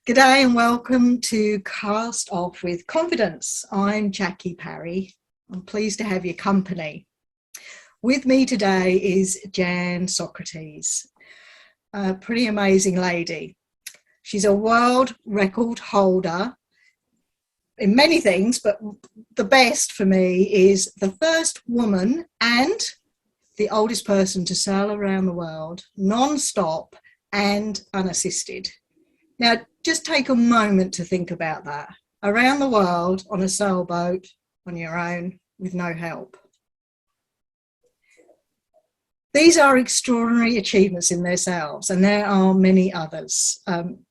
G'day and welcome to Cast Off with Confidence. I'm Jackie Parry. I'm pleased to have your company. With me today is Jeanne Socrates, a pretty amazing lady. She's a world record holder in many things, but the best for me is the first woman and the oldest person to sail around the world non-stop and unassisted. Now, just take a moment to think about that. Around the world on a sailboat on your own with no help. These are extraordinary achievements in themselves, and there are many others.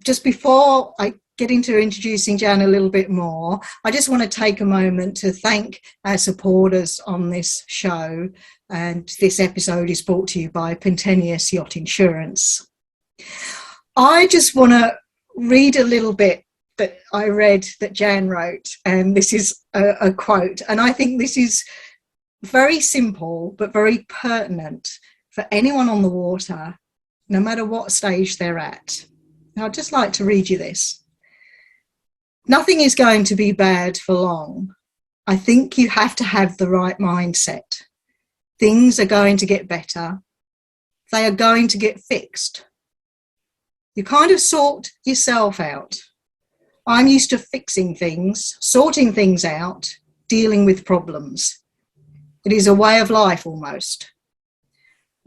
Just before I get into introducing Jeanne a little bit more, I just want to take a moment to thank our supporters on this show. And this episode is brought to you by Pentenius Yacht Insurance. I just want to read a little bit that I read that Jeanne wrote, and this is a quote, and I think this is very simple but very pertinent for anyone on the water, no matter what stage they're at. Now, I'd just like to read you this. Nothing is going to be bad for long. I think you have to have the right mindset. Things are going to get better. They are going to get fixed. You kind of sort yourself out. I'm used to fixing things, sorting things out, dealing with problems. It is a way of life almost.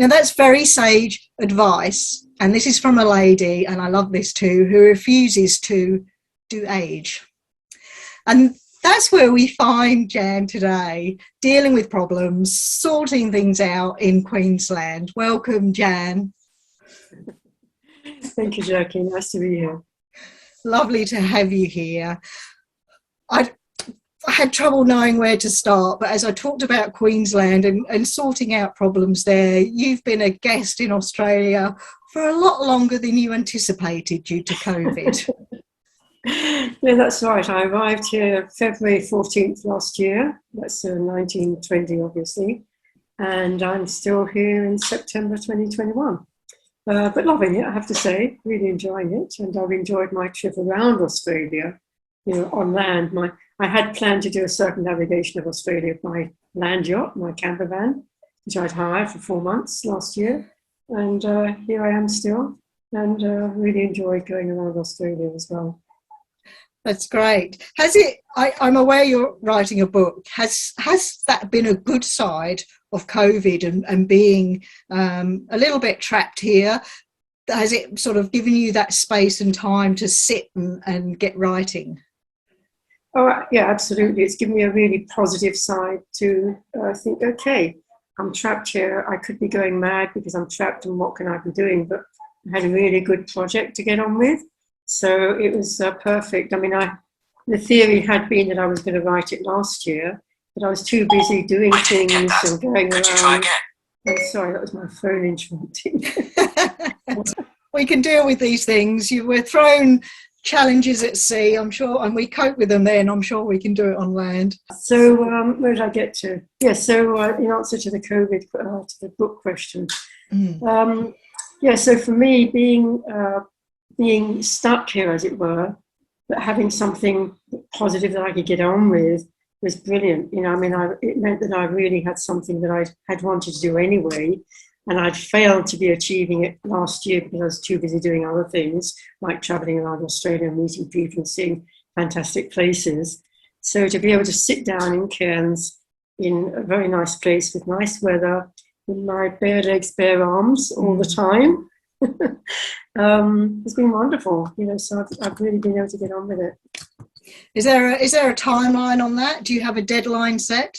Now that's very sage advice, and this is from a lady, and I love this too, who refuses to do age. And that's where we find Jeanne today, dealing with problems, sorting things out in Queensland. Welcome, Jeanne. Thank you, Jackie. Nice to be here. Lovely to have you here. I had trouble knowing where to start, but as I talked about Queensland and sorting out problems there, you've been a guest in Australia for a lot longer than you anticipated due to COVID. Yeah, that's right. I arrived here February 14th last year. That's 1920, obviously. And I'm still here in September 2021. But loving it, I have to say, really enjoying it. And I've enjoyed my trip around Australia, on land. I had planned to do a circumnavigation of Australia with my land yacht, my camper van, which I'd hired for 4 months last year. And here I am still, and really enjoyed going around Australia as well. That's great. I'm aware you're writing a book. Has that been a good side of COVID and being a little bit trapped here? Has it sort of given you that space and time to sit and get writing? Oh, yeah, absolutely. It's given me a really positive side to think, okay, I'm trapped here. I could be going mad because I'm trapped, and what can I be doing? But I had a really good project to get on with. So it was perfect. I mean, the theory had been that I was going to write it last year, but I was too busy doing things and going around. I'm sorry, that was my phone interrupting. We can deal with these things. We're thrown challenges at sea, I'm sure, and we cope with them then. I'm sure we can do it on land. So where did I get to? Yeah, so in answer to the COVID, to the book question. So for me, being stuck here, as it were, but having something positive that I could get on with was brilliant. It meant that I really had something that I had wanted to do anyway, and I'd failed to be achieving it last year because I was too busy doing other things, like traveling around Australia, meeting people and seeing fantastic places. So to be able to sit down in Cairns in a very nice place with nice weather, with my bare legs, bare arms all the time, it's been wonderful, so I've really been able to get on with it. Is there a timeline on that? Do you have a deadline set?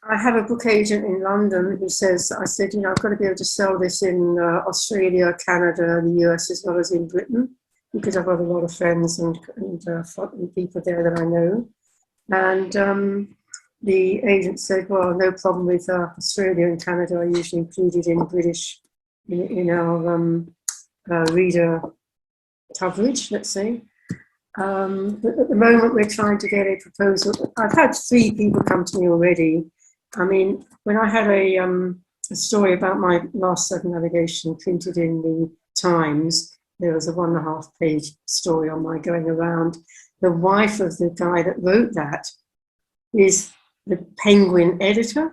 I have a book agent in London who says, I said, I've got to be able to sell this in Australia, Canada, the US, as well as in Britain, because I've got a lot of friends and people there that I know. And the agent said, well, no problem with Australia and Canada are usually included in British, in our reader coverage, let's say. But at the moment, we're trying to get a proposal. I've had 3 people come to me already. I mean, when I had a story about my last circumnavigation printed in the Times, there was a 1.5-page story on my going around. The wife of the guy that wrote that is the Penguin editor.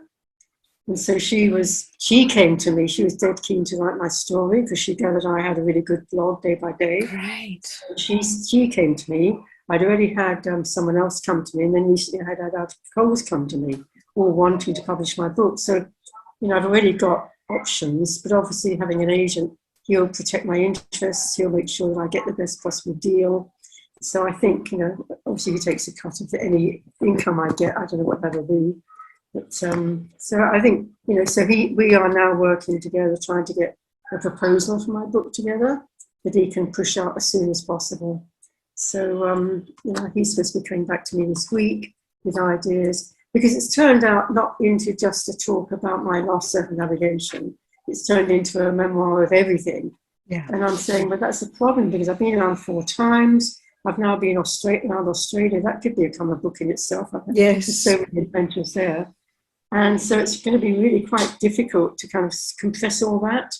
And so she came to me, she was dead keen to write my story because she gathered I had a really good blog day by day. Great. She came to me. I'd already had someone else come to me, and then recently I had Arthur Coles come to me, all wanting to publish my book. So, I've already got options, but obviously having an agent, he'll protect my interests, he'll make sure that I get the best possible deal. So I think, obviously he takes a cut of any income I get. I don't know what that'll be. But so I think, so we are now working together, trying to get a proposal for my book together that he can push out as soon as possible. So, he's supposed to be coming back to me this week with ideas, because it's turned out not into just a talk about my lost circumnavigation. It's turned into a memoir of everything. Yeah. And I'm saying, well, that's the problem, because I've been around 4 times. I've now been around Australia. That could become a book in itself. Yes. There's so many adventures there. And so it's going to be really quite difficult to kind of compress all that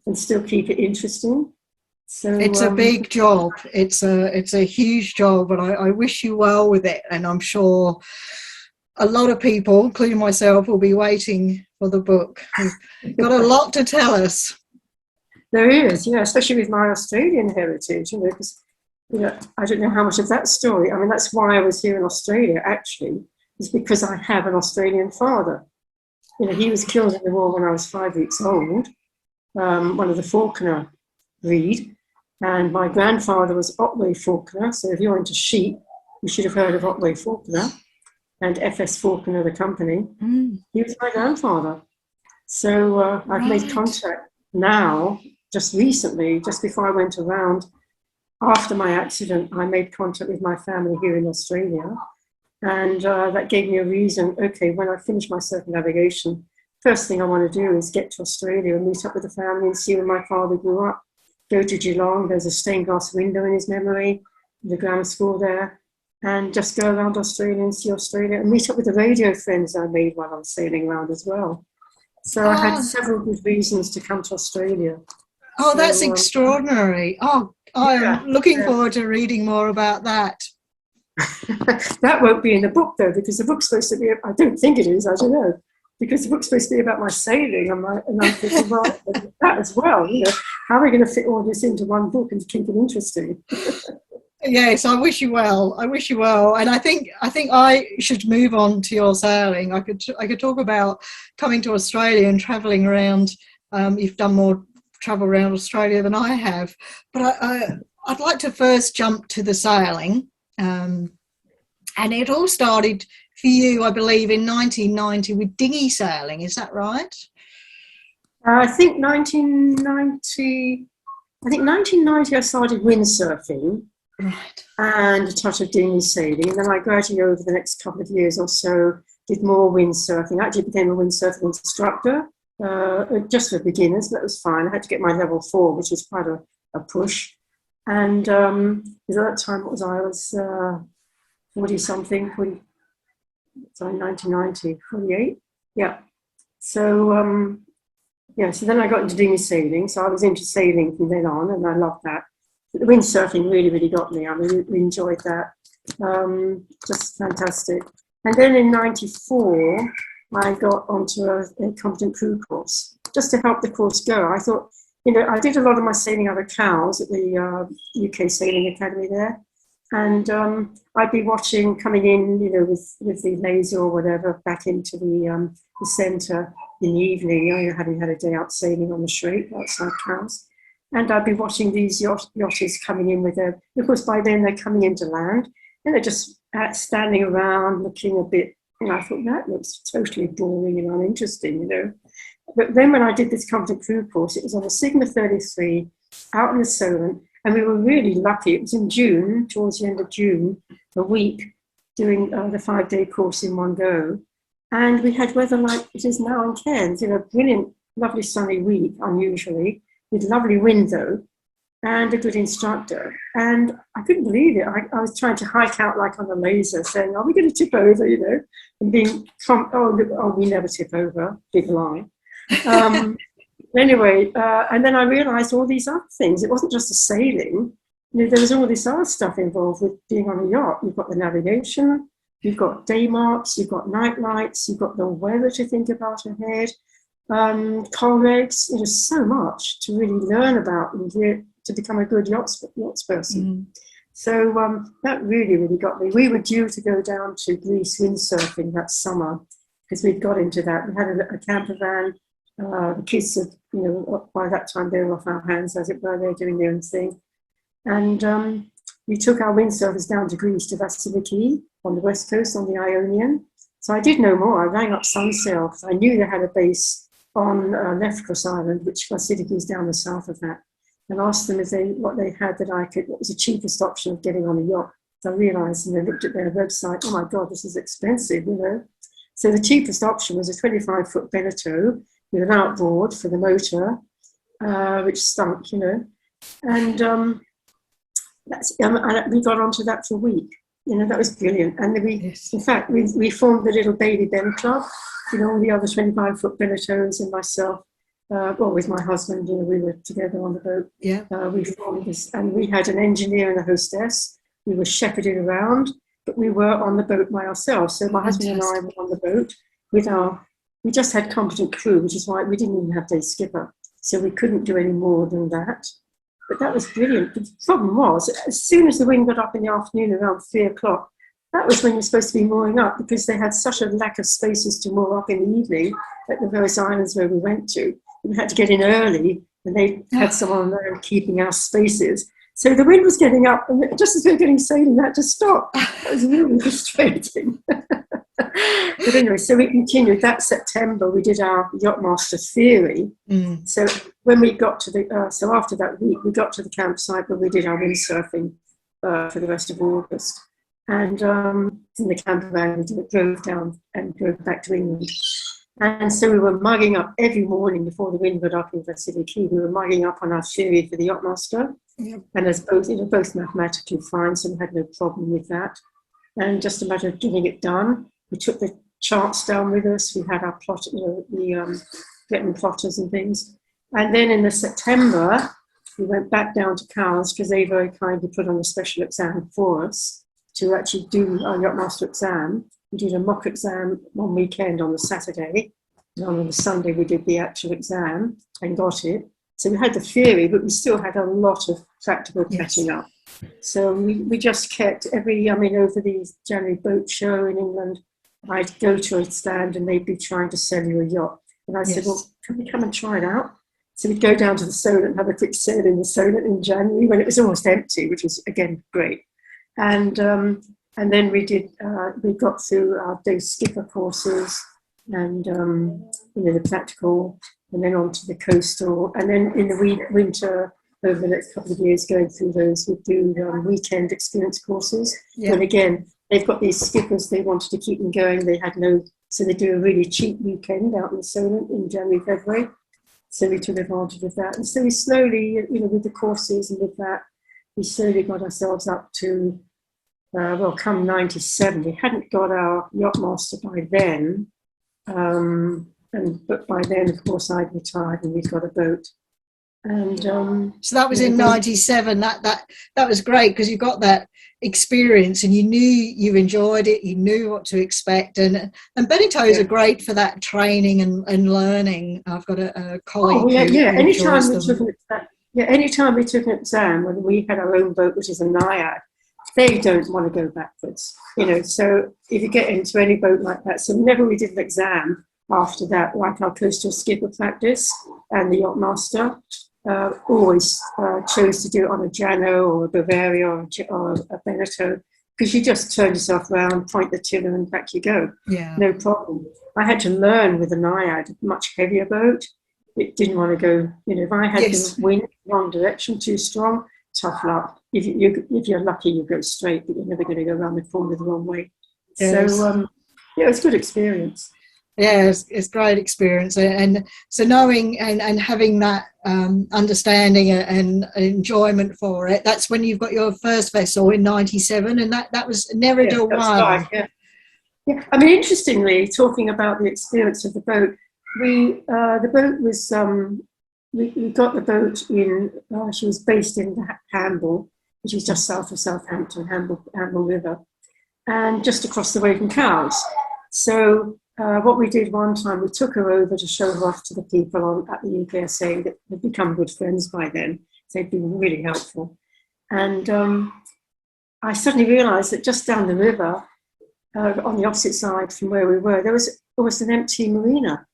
and still keep it interesting. So it's a big job. It's a huge job, but I wish you well with it. And I'm sure a lot of people, including myself, will be waiting for the book. You've got a lot to tell us. There is, especially with my Australian heritage, because, I don't know how much of that story. I mean, that's why I was here in Australia, actually, is because I have an Australian father. He was killed in the war when I was 5 weeks old, one of the Faulkner breed. And my grandfather was Otway Faulkner. So if you're into sheep, you should have heard of Otway Faulkner and F.S. Faulkner, the company. He was my grandfather. So I've made contact now, just recently, just before I went around. After my accident, I made contact with my family here in Australia. And that gave me a reason, okay, when I finish my circumnavigation, first thing I want to do is get to Australia and meet up with the family and see where my father grew up. Go to Geelong, there's a stained glass window in his memory, the grammar school there, and just go around Australia and see Australia and meet up with the radio friends I made while I was sailing around as well. So I had several good reasons to come to Australia. Oh, so, that's extraordinary. I'm looking forward to reading more about that. That won't be in the book, though, because the book's supposed to be, I don't think it is, I don't know, because the book's supposed to be about my sailing, and I'm thinking, well, that as well, how are we going to fit all this into one book and keep it interesting? Yes, I wish you well. And I think I should move on to your sailing. I could talk about coming to Australia and travelling around. You've done more travel around Australia than I have, but I'd like to first jump to the sailing. And it all started for you, I believe, in 1990 with dinghy sailing. Is that right? I think 1990 I started windsurfing, right, and a touch of dinghy sailing. And then I gradually, over the next couple of years or so, did more windsurfing. I actually became a windsurfing instructor, just for beginners, but it was fine. I had to get my level 4, which was quite a push. And at that time, what was I? I was 40-something, 1990, 48. Yeah. So, so then I got into dinghy sailing. So I was into sailing from then on, and I loved that. But the windsurfing really, really got me. I really enjoyed that. Just fantastic. And then in 94, I got onto a competent crew course, just to help the course go. I thought, I did a lot of my sailing out of Cowes at the UK Sailing Academy there. And I'd be watching, coming in, with the laser or whatever, back into the centre in the evening, having had a day out sailing on the Strait outside Cowes. And I'd be watching these yachts coming in with their, of course, by then they're coming into land, and they're just standing around looking a bit, I thought, that looks totally boring and uninteresting, But then when I did this competent crew course, it was on a Sigma 33 out in the Solent, and we were really lucky. It was in June, towards the end of June, a week, doing the 5-day course in one go. And we had weather like it is now in Cairns, brilliant, lovely sunny week, unusually, with lovely wind though, and a good instructor. And I couldn't believe it. I was trying to hike out like on a laser, saying, are we going to tip over, and being, we never tip over, big lie. Anyway, and then I realised all these other things. It wasn't just the sailing. You know, there was all this other stuff involved with being on a yacht. You've got the navigation, you've got day marks, you've got night lights, you've got the weather to think about ahead, coal legs. There's so much to really learn about and to become a good yachts person. Mm. So that really, really got me. We were due to go down to Greece windsurfing that summer because we'd got into that. We had a camper van. The kids had, you know, by that time they were off our hands, as it were. They were doing their own thing. And we took our windsurfers down to Greece, to Vasiliki on the west coast, on the Ionian. So I did know more. I rang up Sunsail because I knew they had a base on Lefkros Island, which Vasiliki is down the south of that, and asked them if what they had that what was the cheapest option of getting on a yacht. So I realised, and they looked at their website, oh my God, this is expensive, you know. So the cheapest option was a 25-foot Beneteau with an outboard for the motor, which stunk, you know. And we got onto that for a week. You know, that was brilliant. And in fact, we formed the little baby Ben club, you know, all the other 25-foot Beneteaus and myself, with my husband, you know, we were together on the boat. Yeah. We formed this, and we had an engineer and a hostess. We were shepherded around, but we were on the boat by ourselves. So my husband and I were on the boat we just had competent crew, which is why we didn't even have day skipper. So we couldn't do any more than that. But that was brilliant. The problem was, as soon as the wind got up in the afternoon around 3 o'clock, that was when you're supposed to be mooring up, because they had such a lack of spaces to moor up in the evening at the various islands where we went to. We had to get in early, and they had someone there keeping our spaces. So the wind was getting up, and just as we were getting sailing, that just stopped. That was really frustrating. But anyway, so we continued. That September, we did our Yachtmaster theory. Mm. So when we got to so after that week, we got to the campsite where we did our windsurfing for the rest of August. And in the camper van, we drove down and drove back to England. And so we were mugging up every morning before the wind got up in Vasiliki. We were mugging up on our theory for the Yachtmaster. Yep. And as both mathematically fine, so we had no problem with that. And just a matter of getting it done. We took the charts down with us. We had our plot, getting plotters and things. And then in the September, we went back down to Cowes because they very kindly put on a special exam for us to actually do our Yachtmaster exam. We did a mock exam one weekend on the Saturday, and on the Sunday we did the actual exam and got it. So we had the theory, but we still had a lot of practical catching up. So we just kept over the January boat show in England, I'd go to a stand and they'd be trying to sell you a yacht. And I said, well, can we come and try it out? So we'd go down to the Solent and have a quick sail in the Solent in January when it was almost empty, which was, again, great. And then we got through our day skipper courses and, the practical, and then on to the coastal. And then in the winter, over the next couple of years, going through those, we'd do weekend experience courses. Yeah. And again, they've got these skippers, they wanted to keep them going. So they do a really cheap weekend out in the Solent in January, February. So we took advantage of that. And so we slowly, with the courses and with that, we slowly got ourselves up to, come 97. We hadn't got our Yachtmaster by then. But by then, of course, I'd retired and we'd got a boat. And so that was in 97. That was great because you got that experience and you knew you enjoyed it, you knew what to expect, and Beneteaus are great for that training and learning. I've got a colleague anytime we took an exam when we had our own boat, which is a Naiad, they don't want to go backwards, so if you get into any boat like that, so whenever we did an exam after that, like our coastal skipper practice and the Yachtmaster, always chose to do it on a Jano or a Bavaria or a Beneteau, because you just turn yourself around, point the tiller and back you go. Yeah. No problem. I had to learn with a Naiad, a much heavier boat. It didn't want to go, if I had the wind wrong direction too strong, tough luck. If you're lucky, you go straight, but you're never going to go around the corner the wrong way. Yes. So, it's a good experience. Yeah, it's great experience, and so knowing and having that understanding and enjoyment for it. That's when you've got your first vessel in 97, and that was Nereida 1. Right, yeah. I mean, interestingly, talking about the experience of the boat, the boat was we got the boat in, she was based in Hamble, which is just south of Southampton, Hamble River, and just across the way from Cowes. So what we did one time, we took her over to show her off to the people at the UKSA that had become good friends by then. So they'd been really helpful. And I suddenly realised that just down the river, on the opposite side from where we were, there was an empty marina.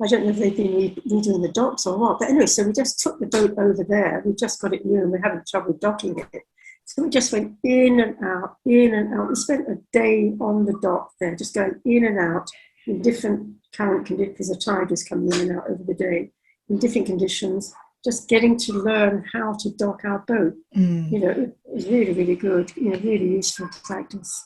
I don't know if they've been redoing the docks or what, but anyway, so we just took the boat over there. We just got it new and we're having trouble docking it. So we just went in and out, in and out. We spent a day on the dock there, just going in and out in different current conditions, because the tide was coming in and out over the day, in different conditions, just getting to learn how to dock our boat. You know, it was really, really good, you know, really useful to practice.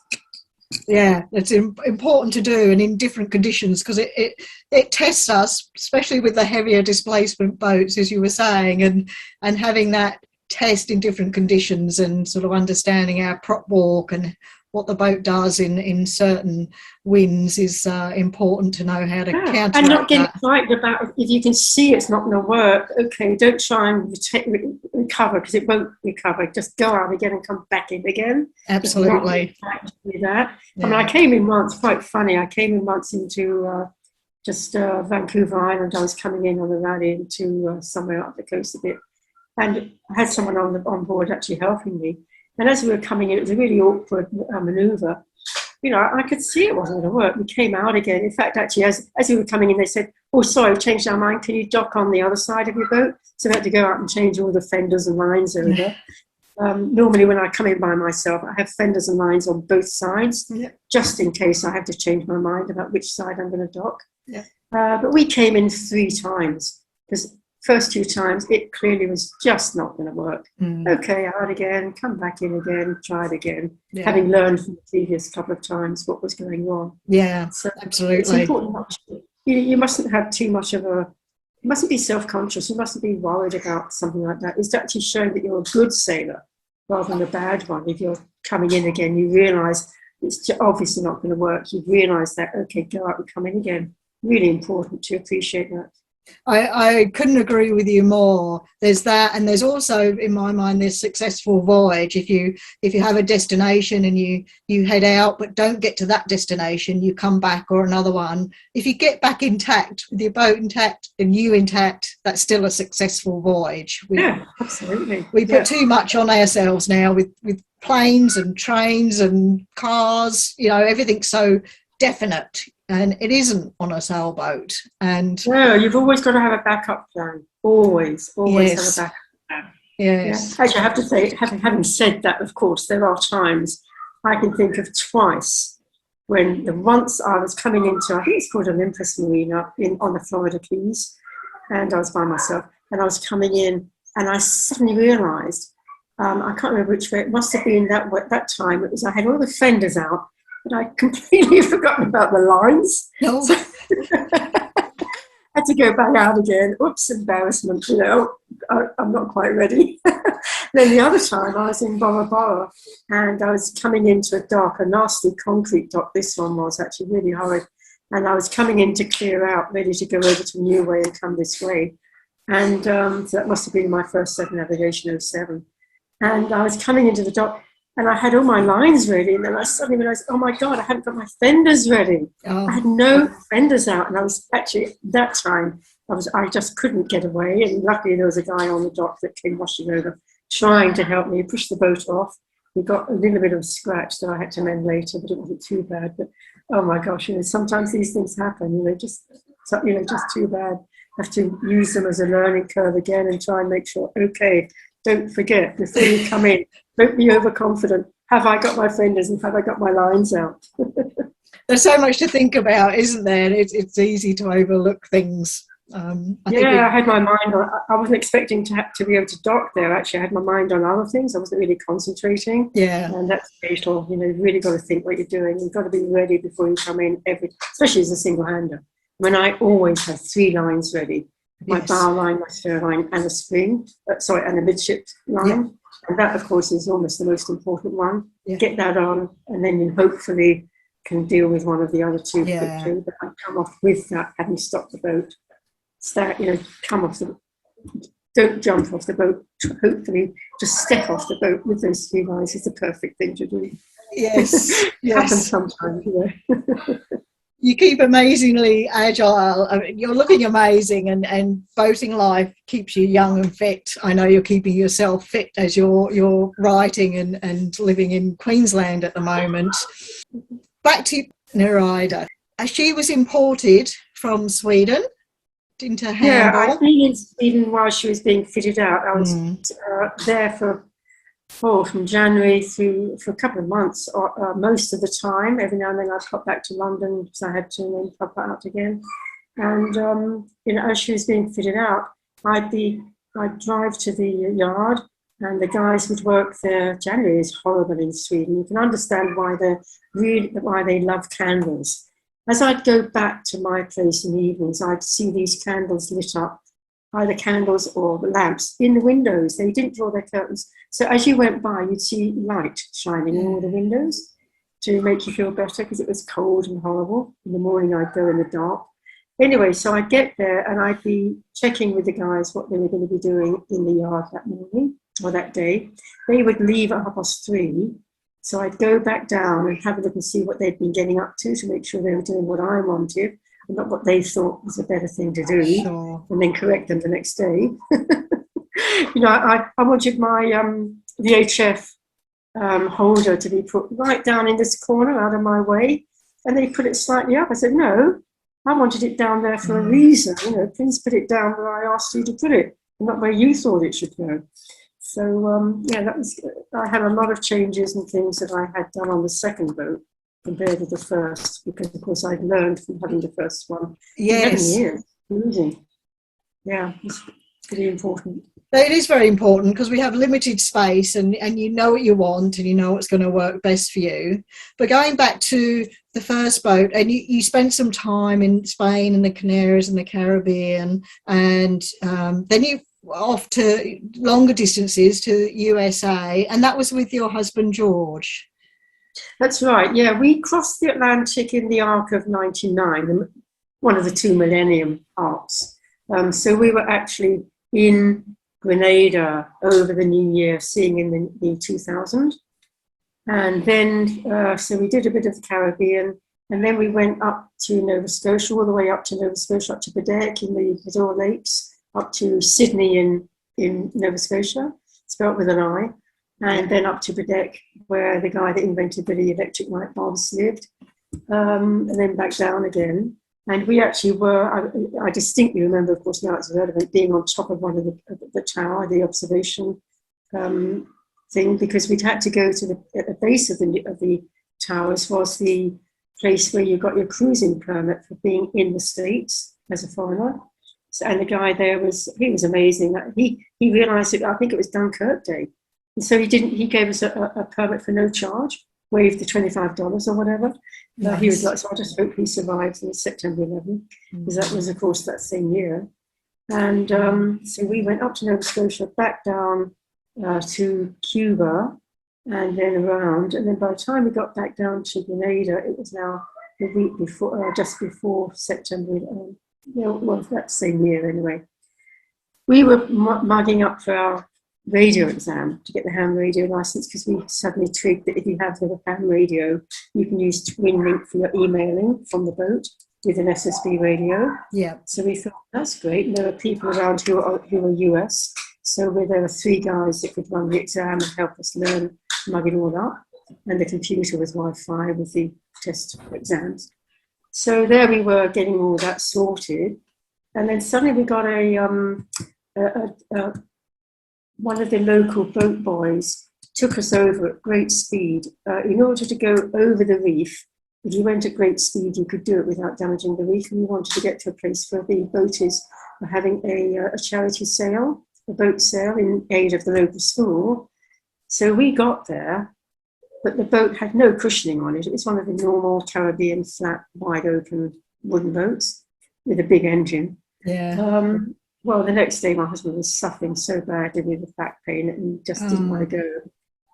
Yeah, it's important to do, and in different conditions, because it tests us, especially with the heavier displacement boats, as you were saying, and having that test in different conditions and sort of understanding our prop walk and what the boat does in certain winds is important to know how to counteract and not getting that. frightened about if you can see it's not going to work. Okay, don't try and recover, because it won't recover. Just go out again and come back in again. Absolutely. Do that. Yeah. I mean, I came in once, quite funny. I came in once into Vancouver Island. I was coming in on a rally into somewhere up the coast a bit, and I had someone on board actually helping me. And as we were coming in, it was a really awkward manoeuvre. You know, I could see it wasn't going to work. We came out again. In fact, actually, as we were coming in, they said, "Oh, sorry, we've changed our mind. Can you dock on the other side of your boat?" So we had to go out and change all the fenders and lines over. Normally, when I come in by myself, I have fenders and lines on both sides, just in case I have to change my mind about which side I'm going to dock. But we came in 3 times, because first 2 times, it clearly was just not going to work. Okay, out again, come back in again, try it again, having learned from the previous couple of times what was going on. Yeah, so absolutely. It's important. You mustn't have too much of you mustn't be self-conscious, you mustn't be worried about something like that. It's actually showing that you're a good sailor rather than a bad one. If you're coming in again, you realise it's obviously not going to work. You realise that, okay, go out and come in again. Really important to appreciate that. I couldn't agree with you more. There's that, and there's also, in my mind, this successful voyage. If you have a destination and you head out but don't get to that destination, you come back, or another one. If you get back intact, with your boat intact and you intact, that's still a successful voyage. Absolutely. We put too much on ourselves now with planes and trains and cars. You know, everything's so definite. And it isn't on a sailboat. And no, you've always got to have a backup plan. Always have a backup plan. Yes. Actually, I have to say, having said that, of course, there are times I can think of twice when once I was coming into, I think it's called Olympus Marina on the Florida Keys, and I was by myself, and I was coming in, and I suddenly realised, I can't remember which way, it must have been that time, it was I had all the fenders out, but I completely forgotten about the lines. No. So I had to go back out again. Oops, embarrassment, you know, I'm not quite ready. Then the other time I was in Bora Bora, and I was coming into a dock, a nasty concrete dock. This one was actually really horrid. And I was coming in to clear out, ready to go over to New Way and come this way. And so that must have been my first navigation 07. And I was coming into the dock, and I had all my lines ready, and then I suddenly realised, oh my God, I hadn't got my fenders ready. I had no fenders out, and I was actually, that time, I just couldn't get away, and luckily there was a guy on the dock that came washing over, trying to help me push the boat off. We got a little bit of scratch that I had to mend later, but it wasn't too bad. But oh my gosh, you know, sometimes these things happen, you know, just too bad. Have to use them as a learning curve again and try and make sure, okay, don't forget, before you come in, don't be overconfident. Have I got my fenders and have I got my lines out? There's so much to think about, isn't there? It's easy to overlook things. I had my mind on, I wasn't expecting to be able to dock there. Actually, I had my mind on other things. I wasn't really concentrating. Yeah. And that's fatal. You know, you've really got to think what you're doing. You've got to be ready before you come in, especially as a single-hander. When I always have 3 lines ready. My bow line, my stern line, and a spring, and a midship line. Yeah. And that, of course, is almost the most important one. Yeah. Get that on, and then you hopefully can deal with one of the other 2 quickly. But I come off with that, having stopped the boat. Start, you know, come off don't jump off the boat. Hopefully, just step off the boat with those 3 guys is the perfect thing to do. Yes, Happens yes. sometimes, you know. You keep amazingly agile. I mean, you're looking amazing, and boating life keeps you young and fit. I know you're keeping yourself fit as you're writing and living in Queensland at the moment. Back to Nerida. She was imported from Sweden into Yeah, I'd Hamburg. been in Sweden while she was being fitted out. I was there from January through for a couple of months, or most of the time. Every now and then I'd pop back to London because I had to, and then pop out again. And you know, as she was being fitted out, I'd drive to the yard, and the guys would work there. January is horrible in Sweden. You can understand why they love candles. As I'd go back to my place in the evenings, I'd see these candles lit up, either candles or lamps in the windows. They didn't draw their curtains. So as you went by, you'd see light shining in all the windows to make you feel better because it was cold and horrible. In the morning, I'd go in the dark. Anyway, so I'd get there and I'd be checking with the guys what they were going to be doing in the yard that morning or that day. They would leave at 3:30. So I'd go back down and have a look and see what they'd been getting up to make sure they were doing what I wanted and not what they thought was a better thing to do, Sure. and then correct them the next day. You know, I wanted my VHF holder to be put right down in this corner out of my way, and they put it slightly up. I said, no, I wanted it down there for a reason. You know, please put it down where I asked you to put it, and not where you thought it should go. So, yeah, I had a lot of changes and things that I had done on the second boat compared to the first, because, of course, I'd learned from having the first one. Yes. 11 years, losing. Yeah, it's pretty important. It is very important because we have limited space and you know what you want and you know what's going to work best for you. But going back to the first boat, and you spent some time in Spain and the Canaries and the Caribbean, and then you off to longer distances to USA, and that was with your husband George. That's right. Yeah, we crossed the Atlantic in the arc of 99, one of the 2 Millennium arcs. So we were actually in Grenada over the New Year, seeing in the 2000. And then, so we did a bit of the Caribbean, and then we went up to Nova Scotia, all the way up to Nova Scotia, up to Bedeck in the Vidor Lakes, up to Sydney in Nova Scotia, spelt with an I, and then up to Bedeck, where the guy that invented the electric light bulbs lived, and then back down again. And we actually were, I distinctly remember, of course, now it's relevant, being on top of one of the tower, the observation thing, because we'd had to go to the base of the towers was the place where you got your cruising permit for being in the States as a foreigner. So, and the guy there was amazing. He realised it, I think it was Dunkirk Day. And so he gave us a permit for no charge, waived the $25 or whatever. Nice. He was like, so I just hope he survives in September 11, because that was, of course, that same year. And so we went up to Nova Scotia, back down to Cuba, and then around. And then by the time we got back down to Grenada, it was now the week before, just before September. Well, that same year anyway. We were mugging up for our radio exam to get the ham radio license, because we suddenly twigged that if you have the ham radio, you can use TwinLink for your emailing from the boat with an SSB radio. Yeah. So we thought, that's great. And there were people around who were US. So there were 3 guys that could run the exam and help us learn, mug it all up. And the computer was Wi-Fi with the test exams. So there we were getting all that sorted. And then suddenly we got one of the local boat boys took us over at great speed. In order to go over the reef, if you went at great speed, you could do it without damaging the reef. And we wanted to get to a place where the boaters were having a charity sale, a boat sale in aid of the local school. So we got there, but the boat had no cushioning on it. It was one of the normal Caribbean flat, wide open wooden boats with a big engine. Yeah. Well, the next day my husband was suffering so badly with back pain and just didn't want to go.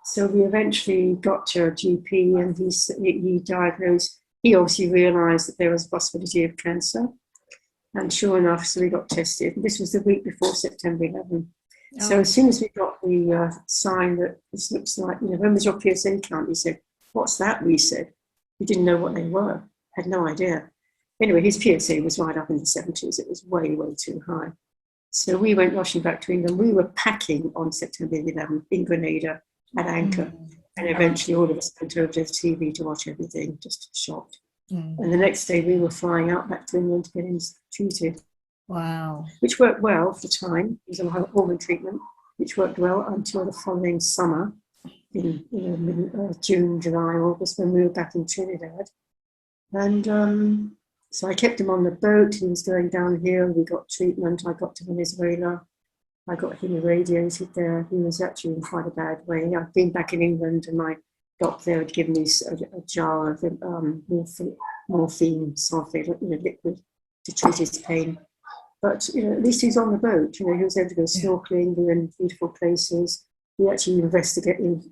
So we eventually got to a GP, and he diagnosed, he obviously realised that there was a possibility of cancer. And sure enough, so we got tested. This was the week before September 11. Oh. So as soon as we got the sign that this looks like, when was your PSA count? He said, what's that? We said. We didn't know what they were, had no idea. Anyway, his PSA was right up in the 70s. It was way, way too high. So we went rushing back to England. We were packing on September 11th in Grenada at anchor. And eventually all of us went over to the TV to watch everything, just shocked. And the next day we were flying out back to England to get him treated. Wow. Which worked well for the time. It was a hormone treatment, which worked well until the following summer, in June, July, August, when we were back in Trinidad. And so I kept him on the boat. He was going downhill. We got treatment. I got to Venezuela. I got him irradiated there. He was actually in quite a bad way. I've been back in England, and my doctor had given me a jar of morphine sulfate, liquid, to treat his pain. But at least he's on the boat. He was able to go snorkeling. We were in beautiful places. We actually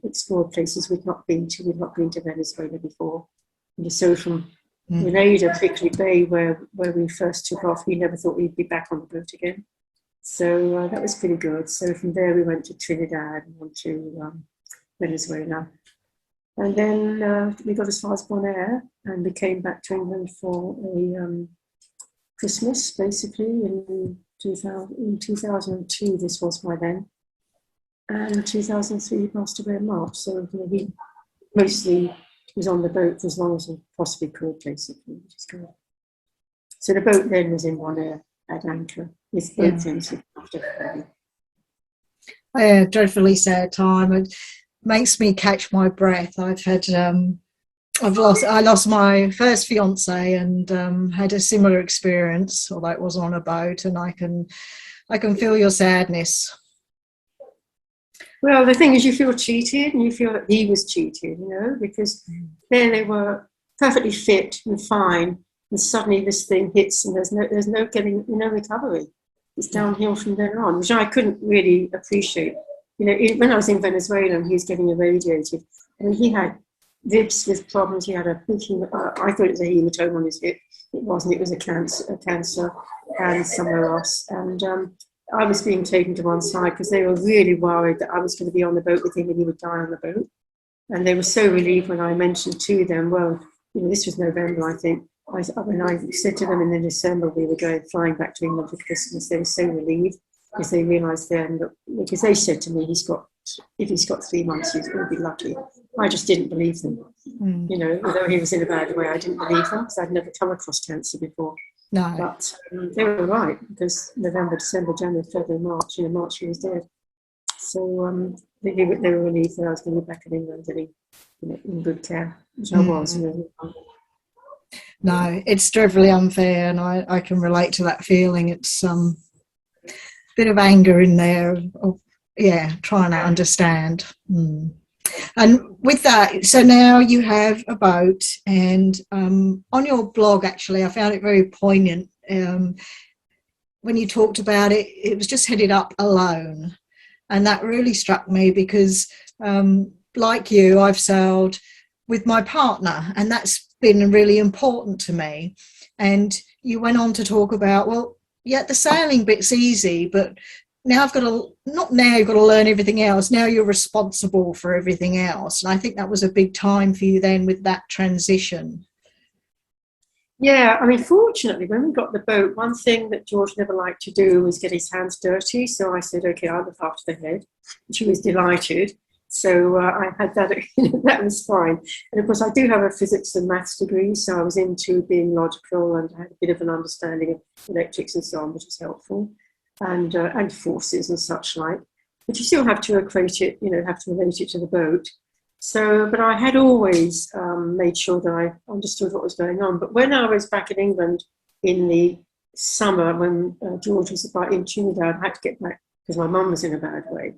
explored places we'd not been to. We'd not been to Venezuela before. And so from Grenada, Bickley Bay, where we first took off, we never thought we'd be back on the boat again. So that was pretty good. So from there we went to Trinidad and on to Venezuela. And then we got as far as Bonaire, and we came back to England for a Christmas, basically, in 2002, this was by then. And 2003, he passed away in March. So he mostly was on the boat for as long as he possibly could, basically, which is good. So the boat then was in Bonaire at anchor with both things. Yeah, dreadfully sad time. It makes me catch my breath. I lost my first fiance and had a similar experience, although it was on a boat, and I can feel your sadness. Well, the thing is, you feel cheated, and you feel that he was cheated, because there they were perfectly fit and fine, and suddenly this thing hits, and there's no recovery. It's downhill from there on, which I couldn't really appreciate. When I was in Venezuela and he was getting irradiated, he had ribs with problems. He had a big I thought it was a hematoma on his hip. It wasn't. It was a cancer and somewhere else. And I was being taken to one side because they were really worried that I was going to be on the boat with him and he would die on the boat. And they were so relieved when I mentioned to them, well, this was November, I think. When I said to them in December we were flying back to England for Christmas, they were so relieved because they realised then that, because they said to me, if he's got 3 months, he's going to be lucky. I just didn't believe them. Although he was in a bad way, I didn't believe them because I'd never come across cancer before. No. But they were right, because November, December, January, February, March, March he was dead. So they were relieved that I was going to be back in England and in good care, which I was. No, it's dreadfully unfair, and I can relate to that feeling. It's bit of anger in there of trying to understand. And with that, so now you have a boat, and on your blog, actually, I found it very poignant when you talked about it. It was just headed up alone, and that really struck me because, like you, I've sailed with my partner, and that's been really important to me. And you went on to talk about, well, yeah, the sailing bit's easy, but now you've got to learn everything else. Now you're responsible for everything else. And I think that was a big time for you then with that transition. Yeah, fortunately, when we got the boat, one thing that George never liked to do was get his hands dirty. So I said, okay, I'll look after the head. She was delighted. So I had that, that was fine. And of course, I do have a physics and maths degree, so I was into being logical and I had a bit of an understanding of electrics and so on, which was helpful, and forces and such like. But you still have to equate it, have to relate it to the boat. So, but I had always made sure that I understood what was going on. But when I was back in England in the summer, when George was in Trinidad, I had to get back because my mum was in a bad way.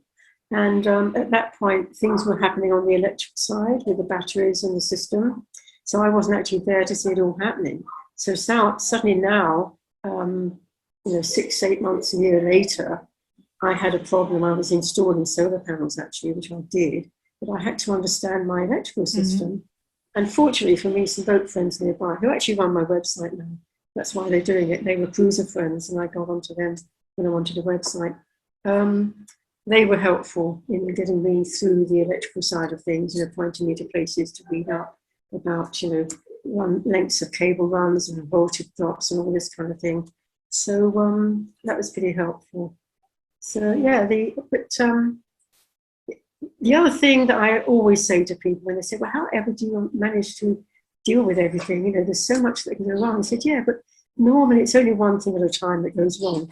And at that point, things were happening on the electric side with the batteries and the system. So I wasn't actually there to see it all happening. So suddenly now, 6-8 months, a year later, I had a problem. I was installing solar panels, actually, which I did. But I had to understand my electrical system. And fortunately for me, some boat friends nearby, who actually run my website now, That's why they're doing it. They were cruiser friends, and I got onto them when I wanted a website. They were helpful in getting me through the electrical side of things, pointing me to places to read up about, lengths of cable runs and voltage drops and all this kind of thing. So that was pretty helpful. So yeah, the other thing that I always say to people when they say, well, how ever do you manage to deal with everything? There's so much that can go wrong. I said, yeah, but normally it's only one thing at a time that goes wrong.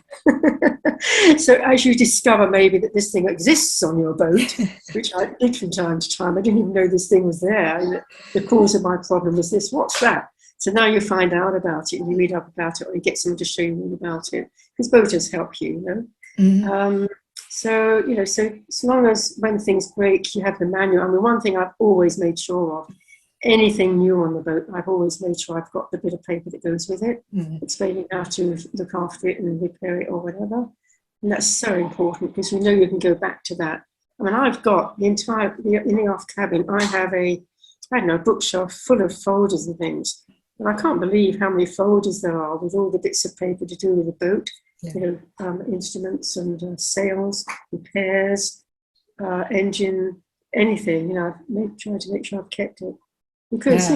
So as you discover maybe that this thing exists on your boat, which I did from time to time, I didn't even know this thing was there. And the cause of my problem was this, what's that? So now you find out about it and you read up about it, or you get someone to show you all about it, because boaters help you, Mm-hmm. So, so long as when things break, you have the manual. I mean, one thing I've always made sure of, anything new on the boat, I've always made sure I've got the bit of paper that goes with it, explaining how to look after it and repair it or whatever. And that's so important, because you can go back to that. I mean, I've got in the aft cabin, I have a bookshelf full of folders and things. And I can't believe how many folders there are with all the bits of paper to do with the boat. Yeah. Instruments and sails, repairs, engine, anything. I've tried to make sure I've kept it. Because,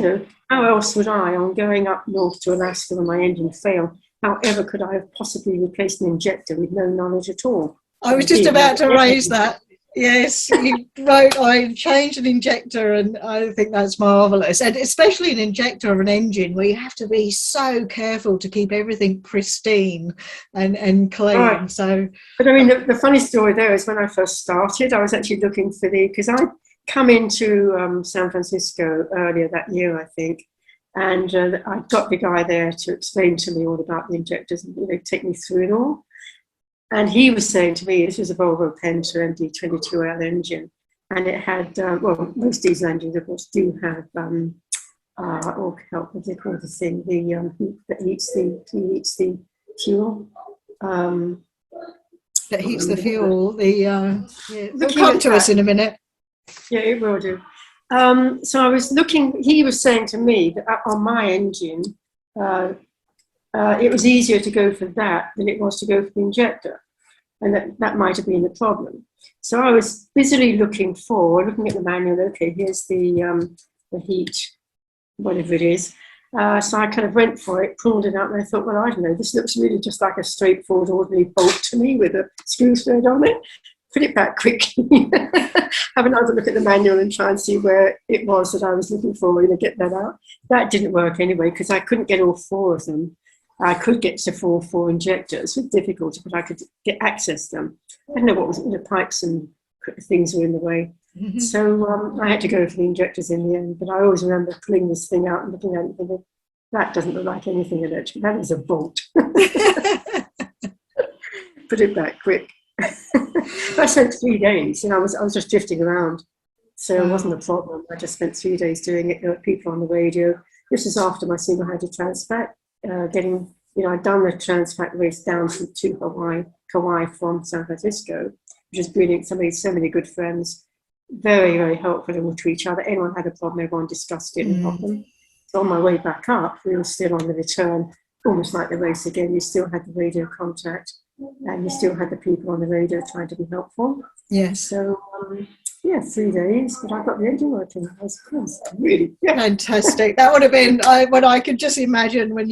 how else would I, on going up north to Alaska when my engine failed, however could I have possibly replaced an injector with no knowledge at all? I was just about to raise that. Yes, you wrote, I changed an injector, and I think that's marvellous. And especially an injector of an engine where you have to be so careful to keep everything pristine and clean. Right. So, but I mean, the funny story there is when I first started, I was actually looking for because I'd come into San Francisco earlier that year, I think, and I got the guy there to explain to me all about the injectors and take me through it all. And he was saying to me, this was a Volvo Penta MD22L engine, and it had, most diesel engines, of course, do have, what they call the thing, the heat that heats the fuel. That heats the fuel. It'll come to us in a minute. Yeah, it will do. So I was looking, he was saying to me that on my engine, it was easier to go for that than it was to go for the injector. And that might have been the problem. So I was busily looking at the manual, okay, here's the heat, whatever it is. So I kind of went for it, pulled it out, and I thought, well, I don't know, this looks really just like a straightforward, ordinary bolt to me with a screw thread on it. Put it back quickly, have another look at the manual and try and see where it was that I was looking for, get that out. That didn't work anyway, because I couldn't get all four of them. I could get to four injectors with difficulty, but I could access them. I don't know what was, pipes and things were in the way. Mm-hmm. So I had to go for the injectors in the end, but I always remember pulling this thing out and looking at it and thinking, that doesn't look like anything electric, that is a bolt. Put it back quick. I spent 3 days, I was just drifting around, so it wasn't a problem. I just spent 3 days doing it. There were people on the radio. This was after my single-handed transpac, I'd done the transpac race down to Kauai from San Francisco, which is brilliant. So many good friends, very, very helpful to each other. Anyone had a problem, everyone discussed it and helped them. So on my way back up, we were still on the return, almost like the race again. You still had the radio contact, and you still had the people on the radio trying to be helpful. Yes. So, 3 days, but I got the engine working. I was really fantastic. That would have been what I could just imagine when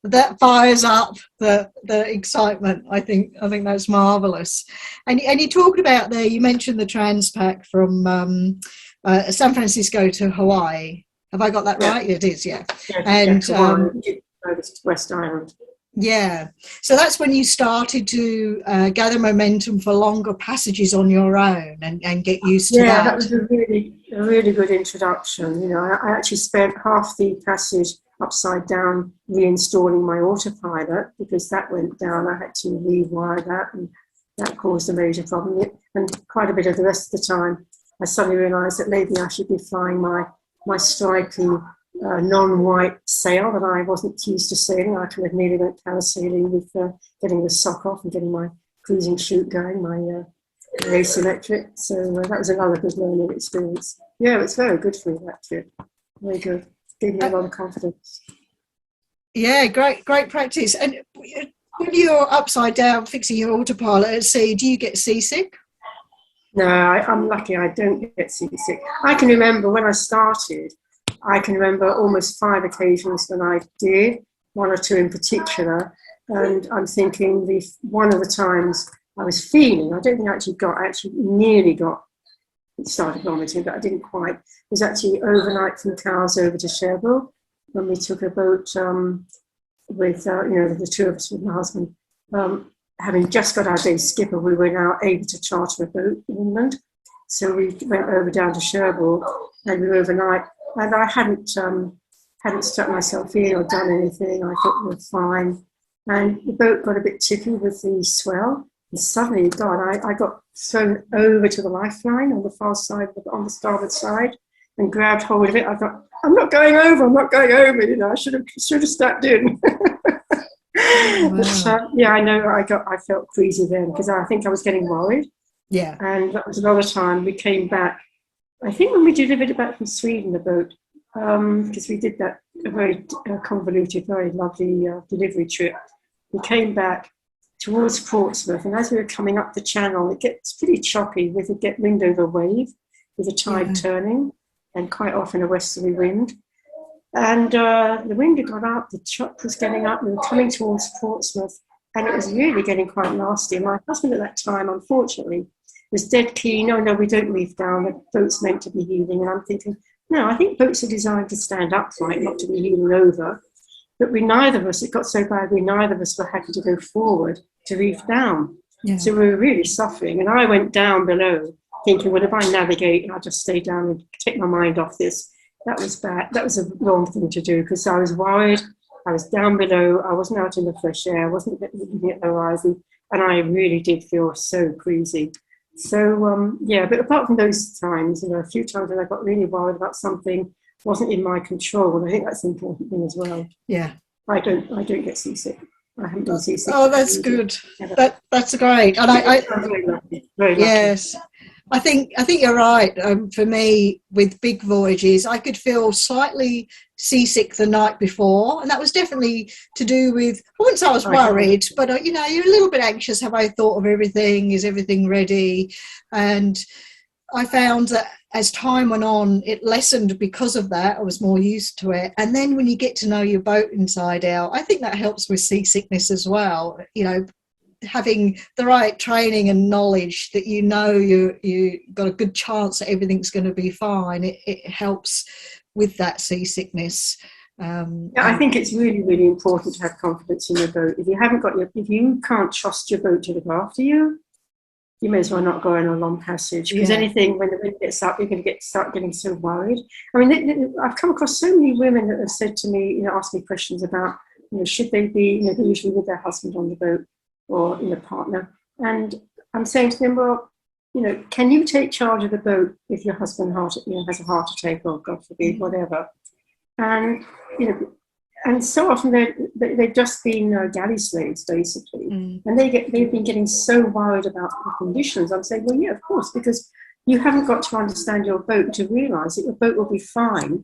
that fires up the excitement. I think that's marvelous. And you talked about there. You mentioned the Transpac from San Francisco to Hawaii. Have I got that right? It is, yeah. And West Island. Yeah, so that's when you started to gather momentum for longer passages on your own and get used to that. Yeah, that was a really good introduction. I actually spent half the passage upside down reinstalling my autopilot, because that went down. I had to rewire that, and that caused a major problem. And quite a bit of the rest of the time, I suddenly realised that maybe I should be flying my striking non-white sail that I wasn't used to sailing. I kind of nearly went parasailing with getting the sock off and getting my cruising chute going, my race electric. So that was another good learning experience. Yeah, it's very good for me, that trip. Very good. Gave me a lot of confidence. Yeah, great practice. And when you're upside down fixing your autopilot at sea, do you get seasick? No, I'm lucky I don't get seasick. I can remember when I started, I can remember almost 5 occasions when I did, 1 or 2 in particular. And I'm thinking one of the times I was feeling, I don't think I actually nearly got, started vomiting, but I didn't quite. It was actually overnight from Cowes over to Cherbourg when we took a boat with, the 2 of us with my husband. Having just got our day skipper, we were now able to charter a boat in England. So we went over down to Cherbourg and we were overnight. And I hadn't stuck myself in or done anything. I thought we were fine. And the boat got a bit tippy with the swell. And suddenly, God, I got thrown over to the lifeline on the far side, on the starboard side, and grabbed hold of it. I thought, I'm not going over. You know, I should have stepped in. Wow. But, yeah, I know. I felt queasy then because I think I was getting worried. Yeah. And that was another time we came back. I think when we delivered it back from Sweden, the boat, because we did that a very convoluted, very lovely delivery trip. We came back towards Portsmouth, and as we were coming up the channel, it gets pretty choppy with a wind over wave, with the tide turning, and quite often a westerly wind. And the wind had got up, the chop was getting up, we were coming towards Portsmouth, and it was really getting quite nasty. And my husband at that time, unfortunately, was dead keen, oh no, we don't leave down, the boat's meant to be heeling. And I'm thinking, no, I think boats are designed to stand upright, not to be heeling over. But neither of us, it got so bad, neither of us were happy to go forward to reef down. Yeah. So we were really suffering. And I went down below thinking, well, if I navigate and I'll just stay down and take my mind off this. That was bad. That was a wrong thing to do because I was worried. I was down below. I wasn't out in the fresh air. I wasn't looking at the horizon. And I really did feel so queasy. So, but apart from those times, a few times when I got really worried about something wasn't in my control, and I think that's an important thing as well. Yeah. I don't get seasick. I haven't been seasick. Oh, that's good. That's great. And I very lucky. Very lucky. Yes. I think you're right. For me, with big voyages, I could feel slightly seasick the night before, and that was definitely to do with. Once I was worried, but you're a little bit anxious. Have I thought of everything? Is everything ready? And I found that as time went on, it lessened because of that. I was more used to it. And then when you get to know your boat inside out, I think that helps with seasickness as well. Having the right training and knowledge that you got a good chance that everything's going to be fine, it helps with that seasickness. I think it's really, really important to have confidence in your boat. If you can't trust your boat to look after you, you may as well not go on a long passage, because anything, when the wind gets up, you're going to start getting so worried. I mean, I've come across so many women that have said to me, asked me questions about, should they be, they're usually with their husband on the boat or partner. And I'm saying to them, well, can you take charge of the boat if your husband has a heart attack or God forbid, whatever? And, and so often they've just been galley slaves, basically. And they've been getting so worried about the conditions. I'm saying, well, yeah, of course, because you haven't got to understand your boat to realise that your boat will be fine,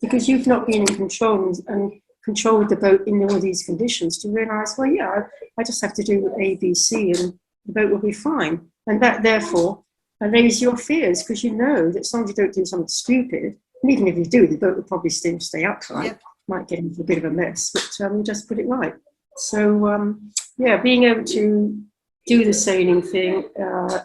because you've not been in control and controlled the boat in all these conditions to realise, well, yeah, I just have to do A, B, C, and the boat will be fine. And that, therefore, allays your fears, because you know that as long as you don't do something stupid, and even if you do, the boat will probably stay upright. Yep. Might get into a bit of a mess, but you just put it right. So, being able to do the sailing thing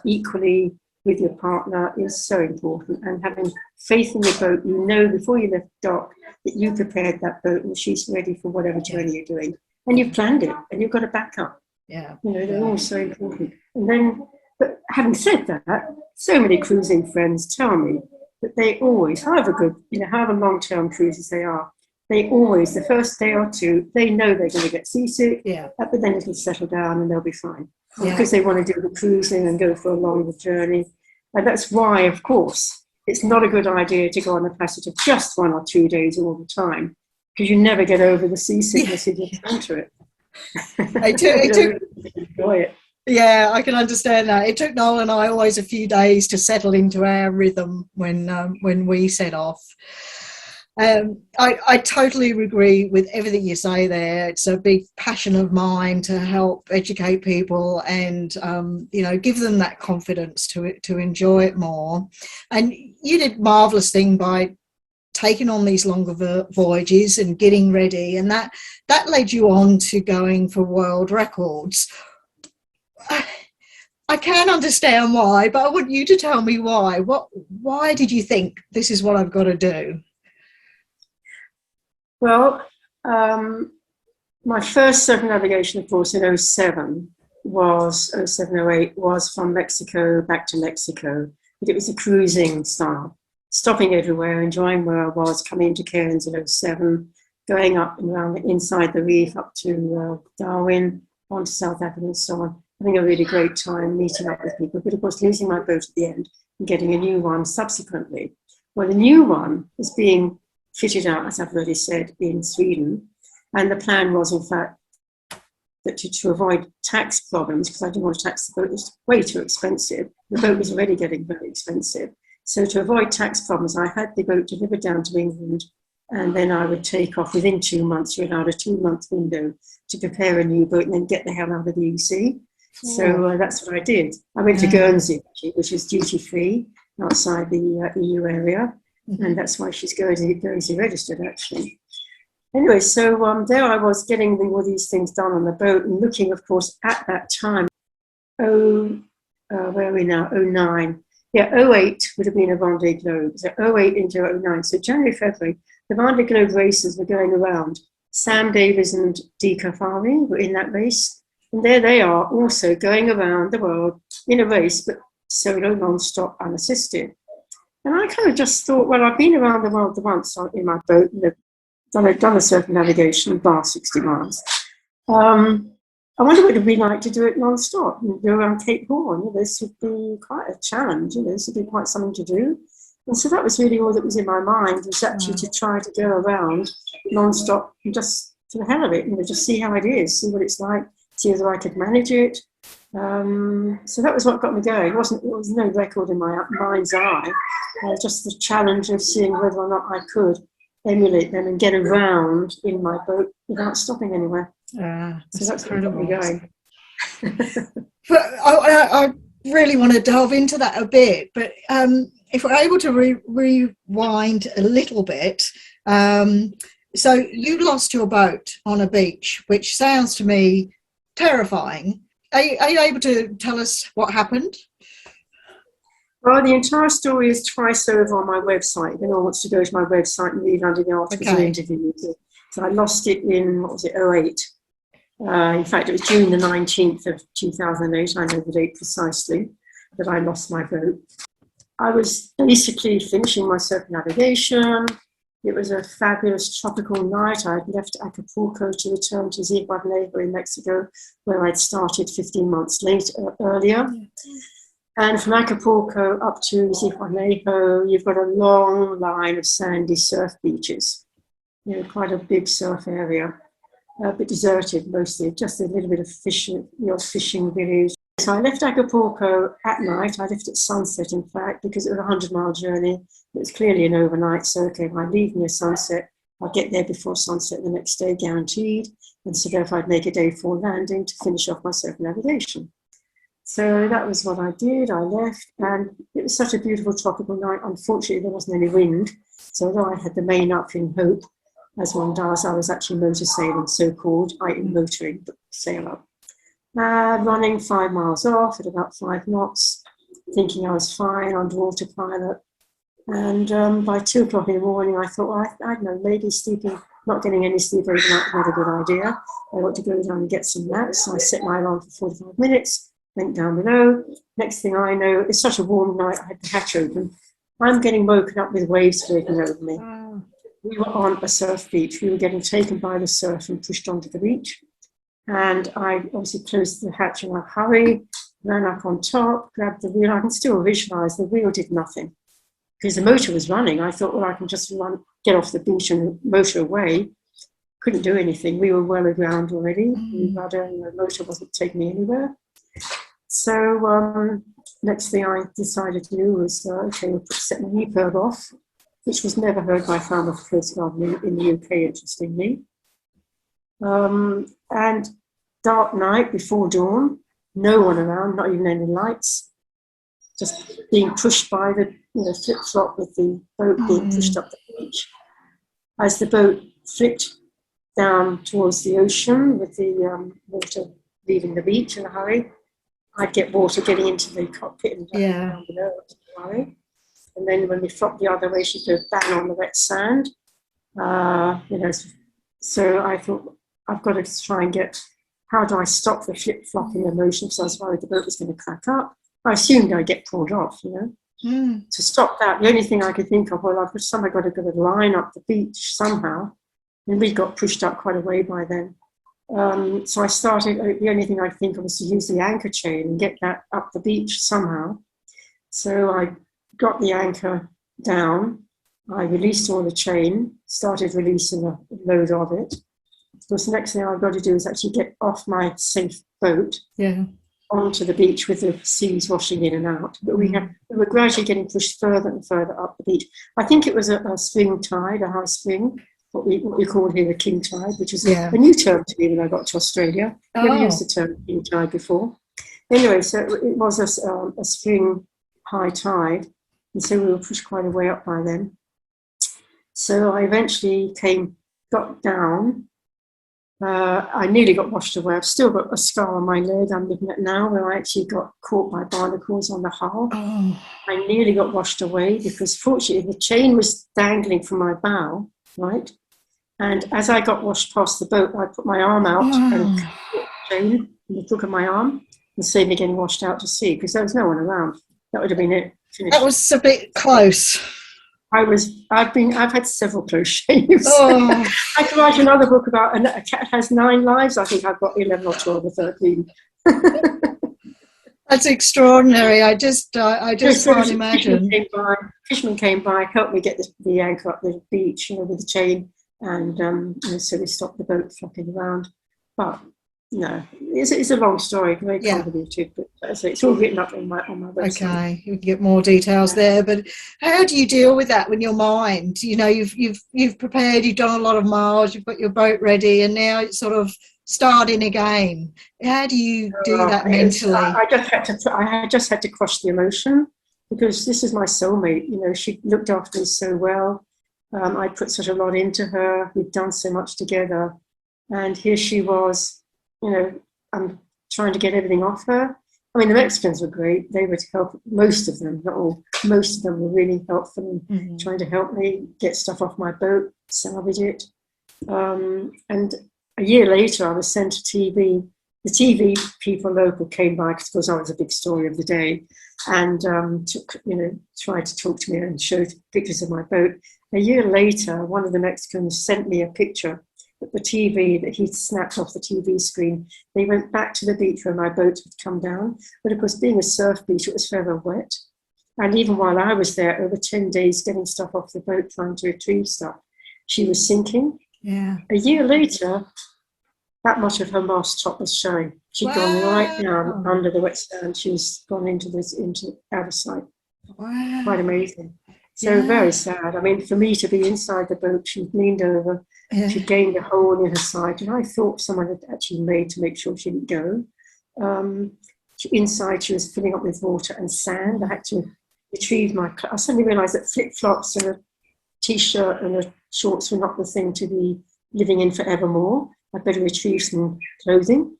equally with your partner is so important. And having faith in your boat, before you left dock that you prepared that boat and she's ready for whatever journey you're doing. And you've planned it and you've got a backup. Yeah. They're all so important. And then, but having said that, so many cruising friends tell me that they always, however good, however long-term cruises they are, they always, the first day or two, they know they're going to get seasick, but then it'll settle down and they'll be fine. Because they want to do the cruising and go for a longer journey. And that's why, of course, it's not a good idea to go on a passage of just 1 or 2 days all the time, because you never get over the seasickness if you enter it. It took enjoy it. Yeah, I can understand that. It took Noel and I always a few days to settle into our rhythm when we set off. I totally agree with everything you say there. It's a big passion of mine to help educate people and, give them that confidence to enjoy it more. And you did a marvellous thing by taking on these longer voyages and getting ready. And that led you on to going for world records. I can understand why, but I want you to tell me why. Why did you think this is what I've got to do? Well, my first circumnavigation, of course, in 07 was 07, 08, was from Mexico back to Mexico. But it was a cruising style, stopping everywhere, enjoying where I was, coming into Cairns in 07, going up and around inside the reef up to Darwin, on to South Africa and so on. Having a really great time meeting up with people, but of course losing my boat at the end and getting a new one subsequently. Well, the new one is being fitted out, as I've already said, in Sweden. And the plan was, in fact, that to avoid tax problems, because I didn't want to tax the boat, it was way too expensive. The boat was already getting very expensive. So to avoid tax problems, I had the boat delivered down to England, and then I would take off within 2 months. You're allowed a 2-month window to prepare a new boat and then get the hell out of the UC. So that's what I did. I went to Guernsey, which is duty-free outside the EU area. And that's why she's Guernsey registered, actually. Anyway, so there I was getting all these things done on the boat and looking, of course, at that time. Where are we now? 09. Yeah, 08 would have been a Vendée Globe. So 08 into 09. So January, February, the Vendée Globe races were going around. Sam Davies and Dee Caffari were in that race. And there they are, also going around the world in a race, but solo, non-stop, unassisted. And I kind of just thought, well, I've been around the world once in my boat, and done a circumnavigation, bar 60 miles. I wonder what it would be like to do it non-stop and go around Cape Horn. This would be quite a challenge, this would be quite something to do. And so that was really all that was in my mind, was actually to try to go around non-stop and just for the hell of it, just see how it is, see what it's like, see whether I could manage it. So that was what got me going. It was no record in my mind's eye, just the challenge of seeing whether or not I could emulate them and get around in my boat without stopping anywhere. So that's incredible. What got me going. But I really want to delve into that a bit, but if we're able to rewind a little bit, so you lost your boat on a beach, which sounds to me terrifying. Are you able to tell us what happened? Well, the entire story is twice over on my website. If anyone wants to go to my website and read under the articles and interviews. So I lost it in, 08? In fact, it was June the 19th of 2008. I know the date precisely that I lost my boat. I was basically finishing my circumnavigation. It was a fabulous tropical night. I had left Acapulco to return to Zihuatanejo in Mexico, where I'd started 15 months earlier. And from Acapulco up to Zihuatanejo, you've got a long line of sandy surf beaches. Quite a big surf area, but deserted mostly, just a little bit of fishing village. So I left Acapulco at night. I left at sunset, in fact, because it was a 100-mile journey. It was clearly an overnight, so okay, if I leave near sunset, I'll get there before sunset the next day, guaranteed. And so therefore I'd make a day for landing to finish off my circumnavigation. So that was what I did. I left, and it was such a beautiful tropical night. Unfortunately, there wasn't any wind. So although I had the main up in hope, as one does, I was actually motor sailing, so-called, i.e. motoring, but sail up. Running 5 miles off at about 5 knots, thinking I was fine, underwater pilot. And by 2 o'clock in the morning, I thought, well, I don't know, maybe sleeping, not getting any sleep overnight, not a good idea. I want to go down and get some naps. So I set my alarm for 45 minutes, went down below. Next thing I know, it's such a warm night, I had the hatch open. I'm getting woken up with waves breaking over me. We were on a surf beach. We were getting taken by the surf and pushed onto the beach. And I obviously closed the hatch in a hurry, ran up on top, grabbed the wheel. I can still visualize the wheel did nothing because the motor was running. I thought, well, I can just get off the beach and motor away. Couldn't do anything. We were well aground already. The motor wasn't taking me anywhere. So next thing I decided to do was, okay, we'll set my EPIRB off. which was never heard by Falmouth Coast Guard in the UK, interestingly. And dark night before dawn, no one around, not even any lights, just being pushed by the flip-flop with the boat being pushed up the beach. As the boat flipped down towards the ocean with the water leaving the beach in a hurry, I'd get water getting into the cockpit and down below in a hurry. And then when we flopped the other way, she'd go bang on the wet sand. So I thought, I've got to try and how do I stop the flip-flopping emotion? Because I was worried the boat was going to crack up. I assumed I'd get pulled off, To stop that, the only thing I could think of, I've somehow got to get a line up the beach somehow. And we got pushed up quite a way by then. So I started, the only thing I could think of was to use the anchor chain and get that up the beach somehow. So I got the anchor down, I released all the chain, started releasing a load of it. Of course, the next thing I've got to do is actually get off my safe boat onto the beach with the seas washing in and out. But we were gradually getting pushed further and further up the beach. I think it was a spring tide, a high spring, what we call here a king tide, which is a new term to me when I got to Australia. Never used the term king tide before. Anyway, so it was a spring high tide, and so we were pushed quite a way up by then. So I eventually got down. I nearly got washed away. I've still got a scar on my leg I'm looking at now where I actually got caught by barnacles on the hull. I nearly got washed away because fortunately the chain was dangling from my bow, right? And as I got washed past the boat, I put my arm out and caught the chain in the crook of my arm and saved me getting washed out to sea because there was no one around. That would have been it. Finished. That was a bit close. I've had several close shaves. I could write another book about a cat has 9 lives. I think I've got 11 or 12 or 13. That's extraordinary. I just can't imagine. Fisherman came by, helped me get the anchor up the beach, with the chain, and so we stopped the boat flopping around. But no, it's a long story, very convoluted, but it's all written up on my website. Okay, you can get more details there. But how do you deal with that in your mind? You've prepared, you've done a lot of miles, you've got your boat ready, and now it's sort of starting again. How do you do that mentally? I just had to crush the emotion because this is my soulmate. She looked after me so well. I put such a lot into her. We'd done so much together, and here she was. I'm trying to get everything off her. I mean, the Mexicans were great. They would help, most of them, not all, most of them were really helpful in trying to help me get stuff off my boat, salvage it. And a year later, I was sent to TV. The TV people local came by, because of course I was a big story of the day, and tried to talk to me and showed pictures of my boat. A year later, one of the Mexicans sent me a picture the TV that he'd snapped off the TV screen. They went back to the beach where my boat had come down. But of course, being a surf beach, it was forever wet. And even while I was there, over 10 days getting stuff off the boat, trying to retrieve stuff, she was sinking. Yeah. A year later, that much of her mast top was showing. She'd gone right down under the wet sand. She's gone into out of sight. Wow. Quite amazing. So very sad. I mean, for me to be inside the boat, she leaned over. Yeah. She gained a hole in her side, and I thought someone had actually made to make sure she didn't go. Inside, she was filling up with water and sand. I had to retrieve I suddenly realised that flip-flops and a T-shirt and a shorts were not the thing to be living in forevermore. I'd better retrieve some clothing.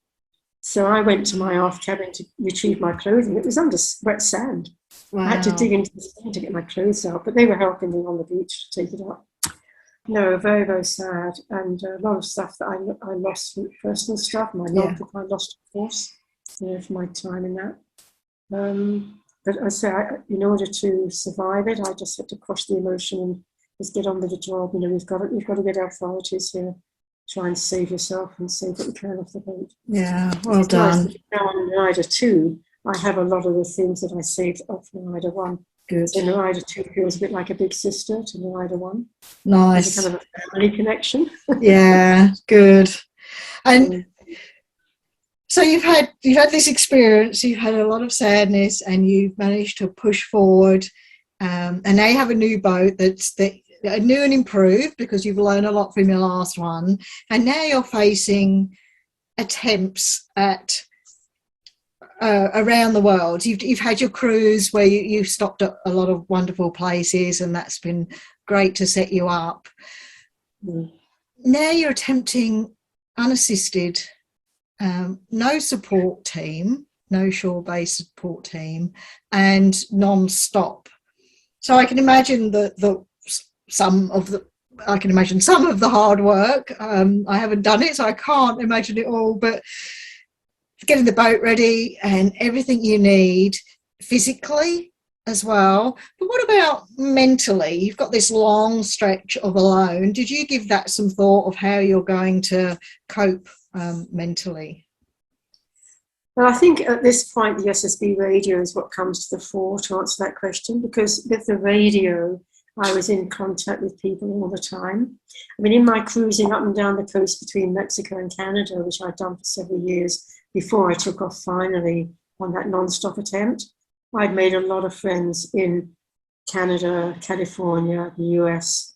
So I went to my aft cabin to retrieve my clothing. It was under wet sand. Wow. I had to dig into the sand to get my clothes out, but they were helping me on the beach to take it up. No, very, very sad. And a lot of stuff that I lost, personal stuff. My notebook I lost, of course, for my time in that. But I say, in order to survive it, I just had to crush the emotion and just get on with the job. We've got to get our authorities here. Try and save yourself and save what you can off the boat. Yeah, well done. Nice. Now on Rider 2, I have a lot of the things that I saved off the Rider 1. Good. So the Rider 2 feels a bit like a big sister to the Rider 1. Nice. There's kind of a family connection. Yeah, good. And so you've had this experience, you've had a lot of sadness, and you've managed to push forward and now you have a new boat that's new and improved because you've learned a lot from your last one, and now you're facing attempts at around the world. You've had your cruise where you've stopped at a lot of wonderful places, and that's been great to set you up. Now you're attempting unassisted, no support team, no shore-based support team, and non-stop. So I can imagine some of the hard work. I haven't done it, so I can't imagine it all, but getting the boat ready and everything you need physically as well. But what about mentally? You've got this long stretch of alone. Did you give that some thought of how you're going to cope mentally? Well, I think at this point, the SSB radio is what comes to the fore to answer that question, because with the radio, I was in contact with people all the time. I mean, in my cruising up and down the coast between Mexico and Canada, which I'd done for several years before I took off finally on that non-stop attempt, I'd made a lot of friends in Canada, California, the US,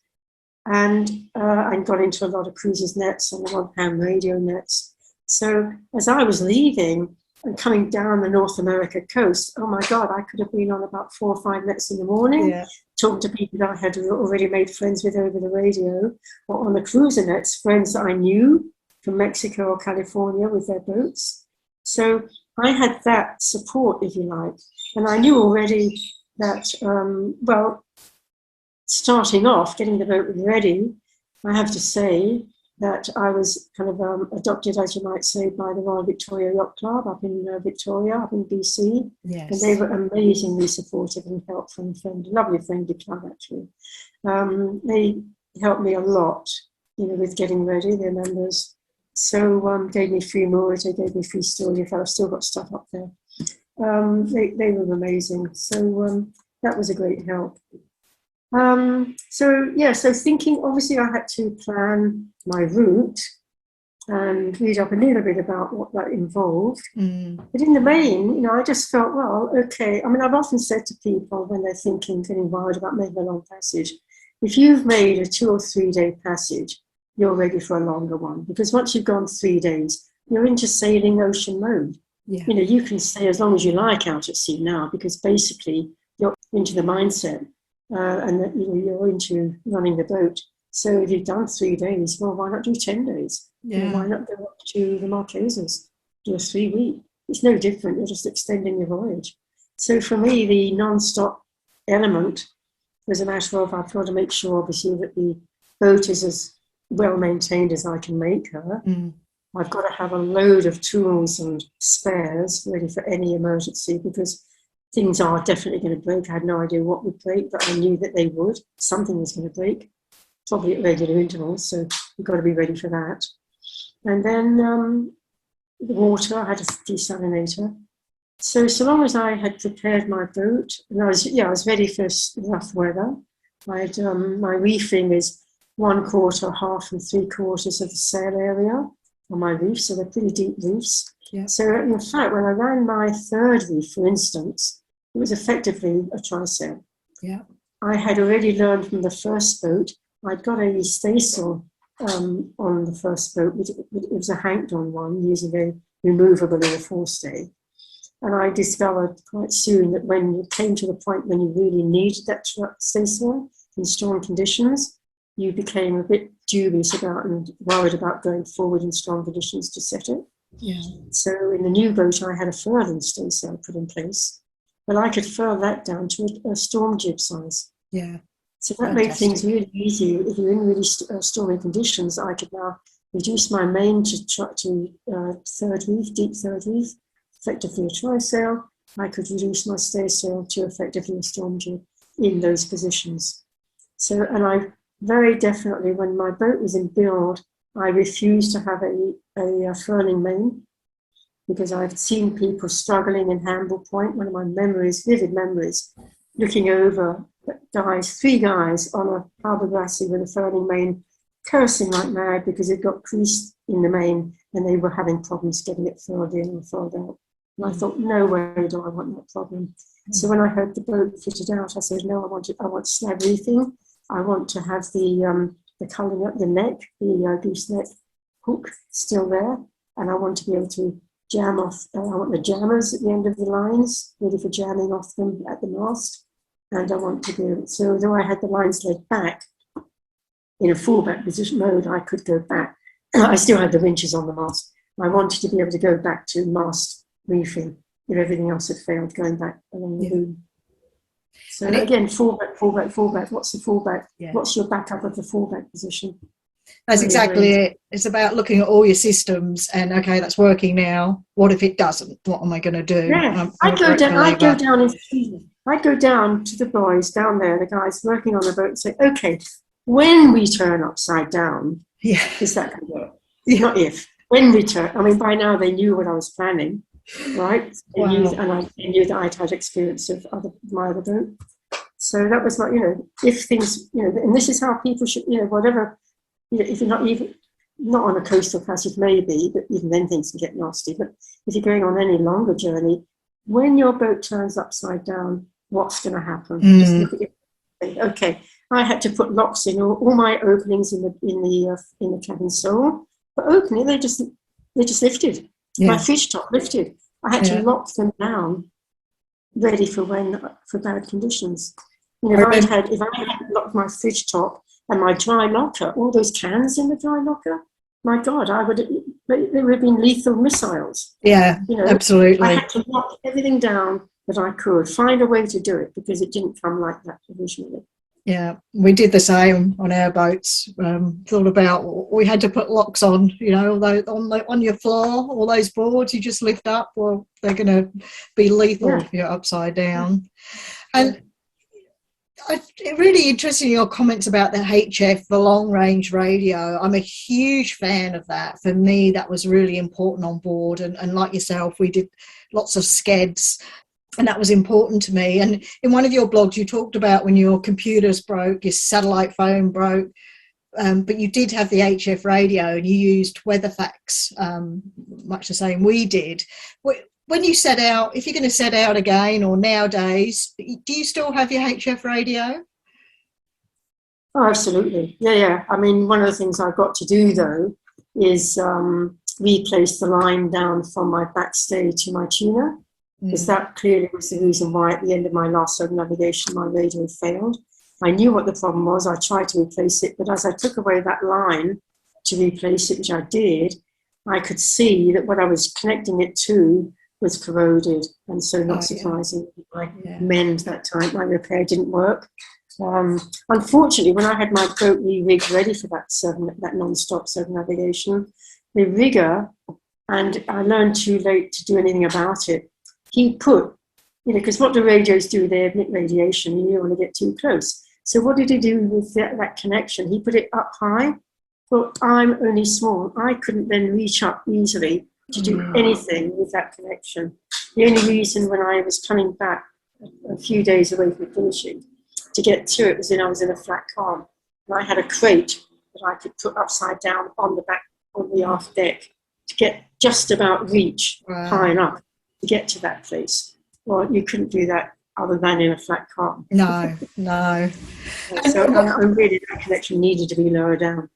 and I got into a lot of cruises nets and ham radio nets. So as I was leaving and coming down the North America coast, oh my God, I could have been on about 4 or 5 nets in the morning, talking to people that I had already made friends with over the radio, or on the cruiser nets, friends that I knew from Mexico or California with their boats. So I had that support, if you like. And I knew already that, starting off, getting the boat ready, I have to say that I was kind of adopted, as you might say, by the Royal Victoria Yacht Club up in Victoria, up in BC. Yes. And they were amazingly supportive and helpful and friendly, lovely friendly club, actually. They helped me a lot, with getting ready, their members. So gave me free moorage, they gave me free storage. In fact, I've still got stuff up there. They were amazing. So that was a great help. So thinking, obviously I had to plan my route and read up a little bit about what that involved. But in the main, I just felt, well, okay. I mean, I've often said to people when they're getting worried about making a long passage, if you've made a 2 or 3 day passage, you're ready for a longer one. Because once you've gone 3 days, you're into sailing ocean mode. Yeah. You can stay as long as you like out at sea now, because basically you're into the mindset and that you're into running the boat. So if you've done 3 days, well, why not do 10 days? Yeah. Why not go up to the Marquesas, do a 3 week? It's no different. You're just extending your voyage. So for me, the non-stop element was a matter of I've got to make sure, obviously, that the boat is as well maintained as I can make her. I've got to have a load of tools and spares ready for any emergency, because things are definitely going to break. I had no idea what would break, but I knew that they would. Something was going to break, probably at regular intervals, so you've got to be ready for that. And then the water, I had a desalinator. So long as I had prepared my boat, and I was ready for rough weather. I had my reefing is 1/4, half, and 3/4 of the sail area on my reef, so they're pretty deep reefs. Yeah. So in fact, when I ran my 3rd reef, for instance, it was effectively a trysail. Yeah. I had already learned from the first boat. I'd got a staysail on the first boat. It was a hanked-on one, using a removable in a forestay. And I discovered quite soon that when it came to the point when you really needed that staysail in strong conditions, you became a bit dubious about and worried about going forward in strong conditions to set it. Yeah. So in the new boat, I had a furling staysail put in place, but I could furl that down to a storm jib size. Yeah. So that made things really easy. If you're in really stormy conditions, I could now reduce my main to 3rd reef, deep 3rd reef, effectively a trysail. I could reduce my staysail to effectively a storm jib in those positions. So, and I very definitely, when my boat was in build, I refused to have a furling main, because I've seen people struggling in Hamble Point. One of my vivid memories, looking over 3 guys on a harbour grassy with a furling main, cursing like mad because it got creased in the main and they were having problems getting it furled in or furled out. And I thought, no way do I want that problem. So when I heard the boat fitted out, I said, no, I want snag reefing. I want to have the colouring up the neck, the gooseneck hook still there, and I want to be able to jam off. I want the jammers at the end of the lines, ready for jamming off them at the mast. And I want to do, so though I had the lines laid back, in a fallback position mode, I could go back. I still had the winches on the mast. I wanted to be able to go back to mast reefing if everything else had failed, going back along the boom. So again, fallback, fallback, fallback. What's the fallback? Yeah. What's your backup of the fallback position? That's exactly it. It's about looking at all your systems and, okay, that's working now. What if it doesn't? What am I going to do? Yeah, I'd go down to the boys down there, the guys working on the boat, and say, okay, when we turn upside down, is that going to work? Yeah. Not if. When we turn. I mean, by now they knew what I was planning, right? They knew that I'd had experience of my other boat. So that was like, if things, and this is how people should, whatever. If you're not on a coastal passage, maybe, but even then things can get nasty. But if you're going on any longer journey, when your boat turns upside down, what's going to happen? Just look at it. Okay, I had to put locks in all my openings in the cabin sole. But opening, they just lifted. Yeah. My fish top lifted. I had to lock them down, ready for bad conditions. If I had locked my fish top and my dry locker, all those cans in the dry locker, my God, they would have been lethal missiles. Yeah, absolutely. I had to lock everything down that I could, find a way to do it because it didn't come like that originally. Yeah, we did the same on our boats. Thought about, we had to put locks on, on your floor, all those boards you just lift up, well, they're going to be lethal if you're upside down. And really interesting your comments about the HF, the long range radio. I'm a huge fan of that. For me, that was really important on board. And like yourself, we did lots of skeds, and that was important to me. And in one of your blogs, you talked about when your computers broke, your satellite phone broke, but you did have the HF radio and you used Weatherfax, much the same we did. When you set out, if you're going to set out again or nowadays, do you still have your HF radio? Oh, absolutely. Yeah. I mean, one of the things I've got to do, though, is replace the line down from my backstay to my tuner, because that clearly was the reason why at the end of my last circumnavigation, my radio failed. I knew what the problem was. I tried to replace it, but as I took away that line to replace it, which I did, I could see that what I was connecting it to was corroded, and so not surprising. My mend that time, my repair didn't work. Unfortunately, when I had my boat re-rigged ready for that non-stop circumnavigation, the rigger, and I learned too late to do anything about it, he put, because what the radios do, they emit radiation, and you don't want to get too close. So what did he do with that connection? He put it up high. Well, I'm only small. I couldn't then reach up easily to do anything with that connection. The only reason when I was coming back a few days away from finishing to get to it was when I was in a flat calm, and I had a crate that I could put upside down on the aft deck to get just about reach high enough to get to that place. Well, you couldn't do that other than in a flat calm. No. So really that connection needed to be lower down.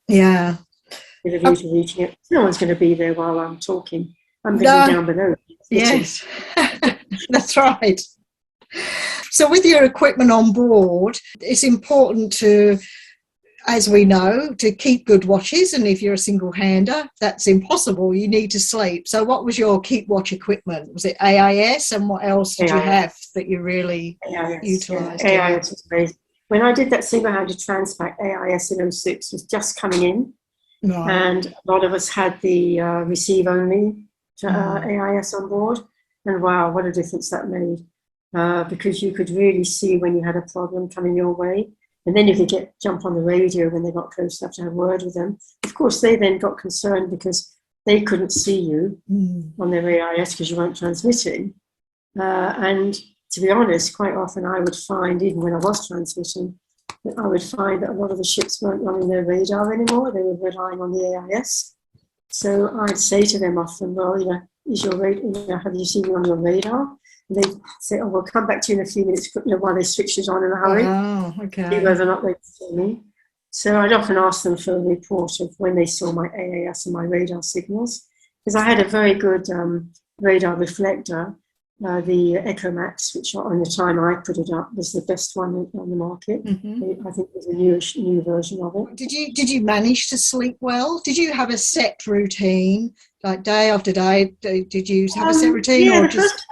Yeah. With a view to reaching it. No one's going to be there while I'm talking. I'm busy down below. Yes, that's right. So with your equipment on board, it's important to, as we know, to keep good watches. And if you're a single-hander, that's impossible. You need to sleep. So what was your keep watch equipment? Was it AIS? And what else did you have that you really utilised? Yeah. AIS was amazing. When I did that single-handed transpac, AIS in 06 was just coming in. Right. And a lot of us had the receive-only AIS on board. And wow, what a difference that made. Because you could really see when you had a problem coming your way. And then you could jump on the radio when they got close enough to have a word with them. Of course, they then got concerned because they couldn't see you on their AIS because you weren't transmitting. And to be honest, quite often I would find, even when I was transmitting, that I would find that a lot of the ships weren't running their radar anymore. They were relying on the AIS. So I'd say to them often, well, is your radar, have you seen me on your radar? They say, "Oh, we'll come back to you in a few minutes," while they switched it on in a hurry. Oh, See okay. whether or not they saw me. So I'd often ask them for a report of when they saw my AAS and my radar signals, because I had a very good radar reflector. The Echo Max, which on the time I put it up, was the best one on the market. Mm-hmm. I think there's a new version of it. Did you manage to sleep well? Did you have a set routine, like day after day? Did you have a set routine, Yeah, or just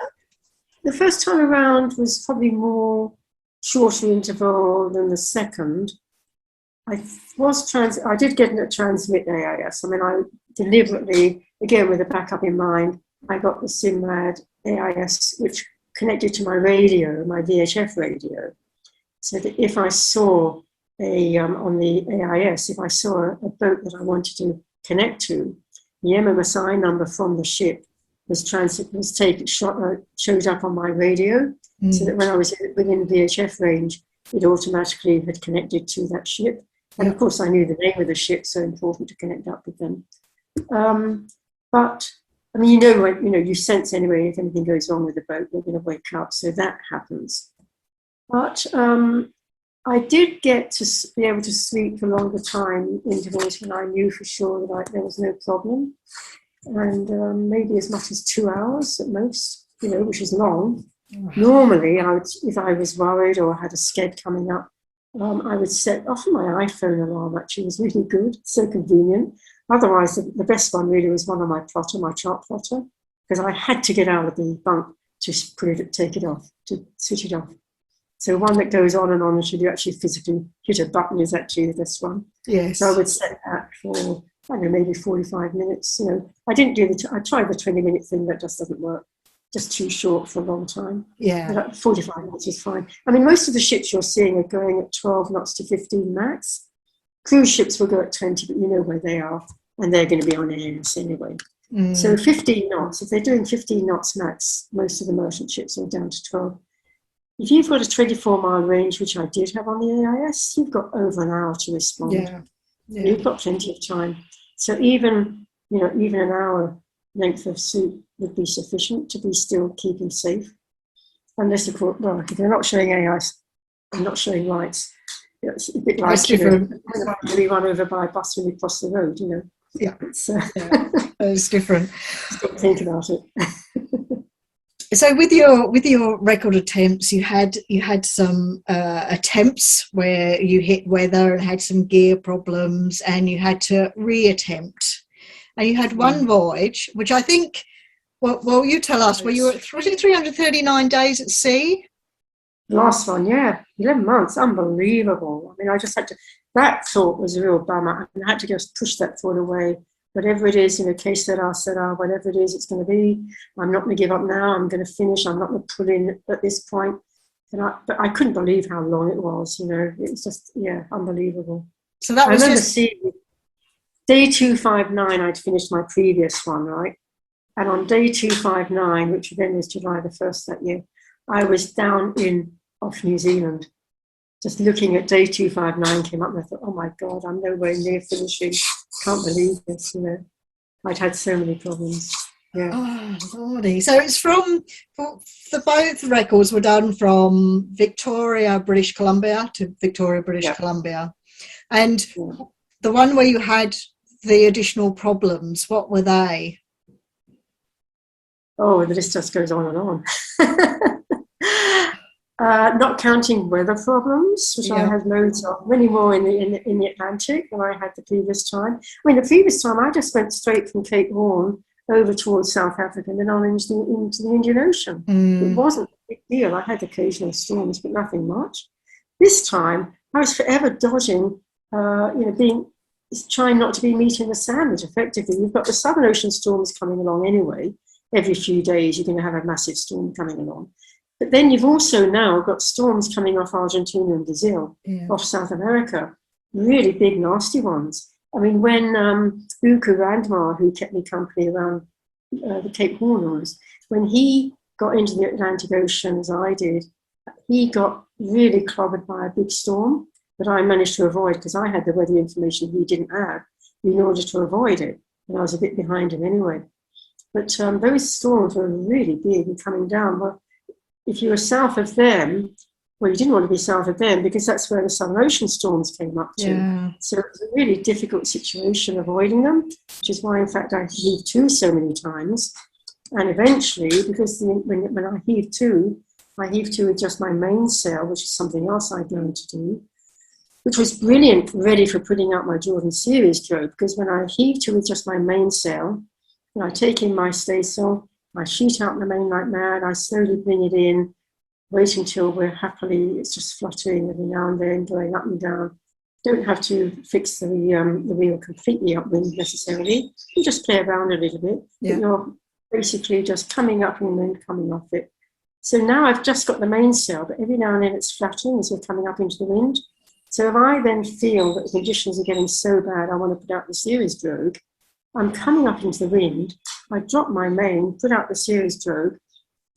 the first time around was probably more shorter interval than the second. I did get a transmit AIS. I mean, I deliberately, again with a backup in mind, I got the SIMRAD AIS, which connected to my radio, my VHF radio, so that if I saw on the AIS, if I saw a boat that I wanted to connect to, the MMSI number from the ship showed up on my radio, so that when I was within VHF range, it automatically had connected to that ship. And of course, I knew the name of the ship, so important to connect up with them. But I mean, you sense anyway if anything goes wrong with the boat, they're going to wake up, so that happens. But I did get to be able to sleep for longer time intervals when I knew for sure that there was no problem, and maybe as much as 2 hours at most, which is long. Normally, if I was worried or had a sked coming up, I would set off my iPhone alarm. Actually, was really good, so convenient. Otherwise, the best one really was one on my plotter, my chart plotter, because I had to get out of the bunk to take it off, to switch it off. So one that goes on and on until you actually physically hit a button is actually this one. Yes. So I would set that for, I don't know, maybe 45 minutes. I didn't do I tried the 20-minute thing, that just doesn't work. Just too short for a long time. Yeah. But 45 minutes is fine. I mean, most of the ships you're seeing are going at 12 knots to 15 max. Cruise ships will go at 20, but you know where they are, and they're going to be on AIS anyway. So 15 knots, if they're doing 15 knots max, most of the merchant ships are down to 12. If you've got a 24-mile range, which I did have on the AIS, you've got over an hour to respond. Yeah. You've got plenty of time. So even an hour length of sleep would be sufficient to be still keeping safe. Unless, of course, if they're not showing AIS and not showing lights, it's a bit like we run over by a bus when we cross the road, Yeah, it's different. Just don't think about it. So with your record attempts, you had some attempts where you hit weather and had some gear problems, and you had to reattempt. And you had one voyage, which I think, well, you tell us, were you at 339 days at sea? Last one, yeah, 11 months, unbelievable. I mean, I just had to. That thought was a real bummer. I had to just push that thought away. Whatever it is, case that whatever it is, it's going to be. I'm not going to give up now. I'm going to finish. I'm not going to put in at this point. But I couldn't believe how long it was. It was just, unbelievable. So that was I remember seeing day 259. I'd finished my previous one, right? And on day 259, which then was July the 1st that year, I was down off New Zealand. Just looking at day 259 came up and I thought, oh my God, I'm nowhere near finishing. Can't believe this, I'd had so many problems. Yeah. Oh, Lordy. So it's both records were done from Victoria, British Columbia to Victoria, British Columbia. And the one where you had the additional problems, what were they? Oh, the list just goes on and on. Not counting weather problems, which I had loads of, many more in the Atlantic than I had the previous time. I mean, the previous time I just went straight from Cape Horn over towards South Africa and then on into the Indian Ocean. It wasn't a big deal. I had occasional storms, but nothing much. This time, I was forever dodging, trying not to be meat in the sandwich, effectively. You've got the Southern Ocean storms coming along anyway. Every few days, you're going to have a massive storm coming along. But then you've also now got storms coming off Argentina and Brazil, off South America, really big, nasty ones. I mean, when Uku Randmar, who kept me company around the Cape Horn, when he got into the Atlantic Ocean, as I did, he got really clobbered by a big storm that I managed to avoid because I had the weather information he didn't have in order to avoid it. And I was a bit behind him anyway. But those storms were really big and coming down. Well, if you were south of them, well, you didn't want to be south of them because that's where the Southern Ocean storms came up to. Yeah. So it was a really difficult situation avoiding them, which is why, in fact, I heaved to so many times. And eventually, because when I heaved to with just my mainsail, which is something else I'd learned to do, which was brilliant, ready for putting out my Jordan series drogue, because when I heaved to with just my mainsail, and I take in my staysail, I shoot out the main like mad, I slowly bring it in, wait until it's just fluttering every now and then, going up and down. Don't have to fix the wheel completely upwind necessarily. You just play around a little bit. Yeah. But you're basically just coming up in the wind, coming off it. So now I've just got the mainsail, but every now and then it's fluttering as we're coming up into the wind. So if I then feel that the conditions are getting so bad, I want to put out the series drogue, I'm coming up into the wind, I drop my main, put out the series drogue,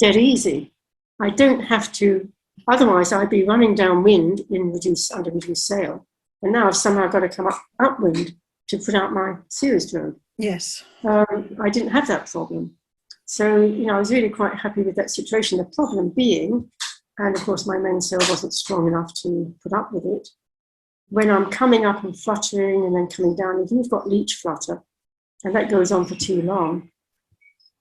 dead easy. I don't have to, otherwise I'd be running downwind under reduced sail. And now I've somehow got to come upwind to put out my series drogue. Yes. I didn't have that problem. So, I was really quite happy with that situation. The problem being, and of course my mainsail wasn't strong enough to put up with it, when I'm coming up and fluttering and then coming down, if you've got leech flutter, and that goes on for too long,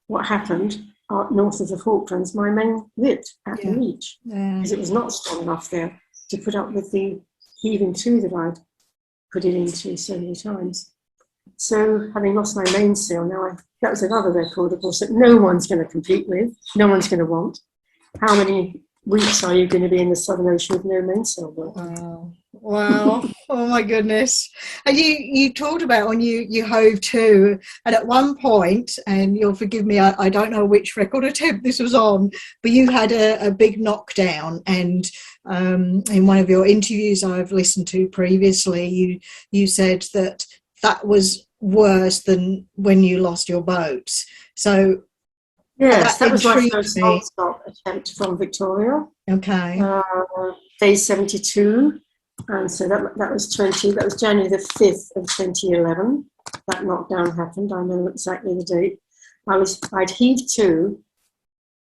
what happened north of the Falklands, my main ripped at the leech because it was not strong enough there to put up with the heaving to that I'd put it into so many times. So having lost my mainsail, that was another record, of course, that no one's going to compete with, no one's going to want. How many weeks are you going to be in the Southern Ocean with no mainsail work? Wow. Oh my goodness. And you talked about when you hove to, and at one point, and you'll forgive me, I don't know which record attempt this was on, but you had a big knockdown, and in one of your interviews I've listened to previously, you said that was worse than when you lost your boat. So yes, that was my first non-stop attempt from Victoria. Okay. Day 72. And so that was January the 5th of 2011. That knockdown happened. I know exactly the date. I'd heaved to.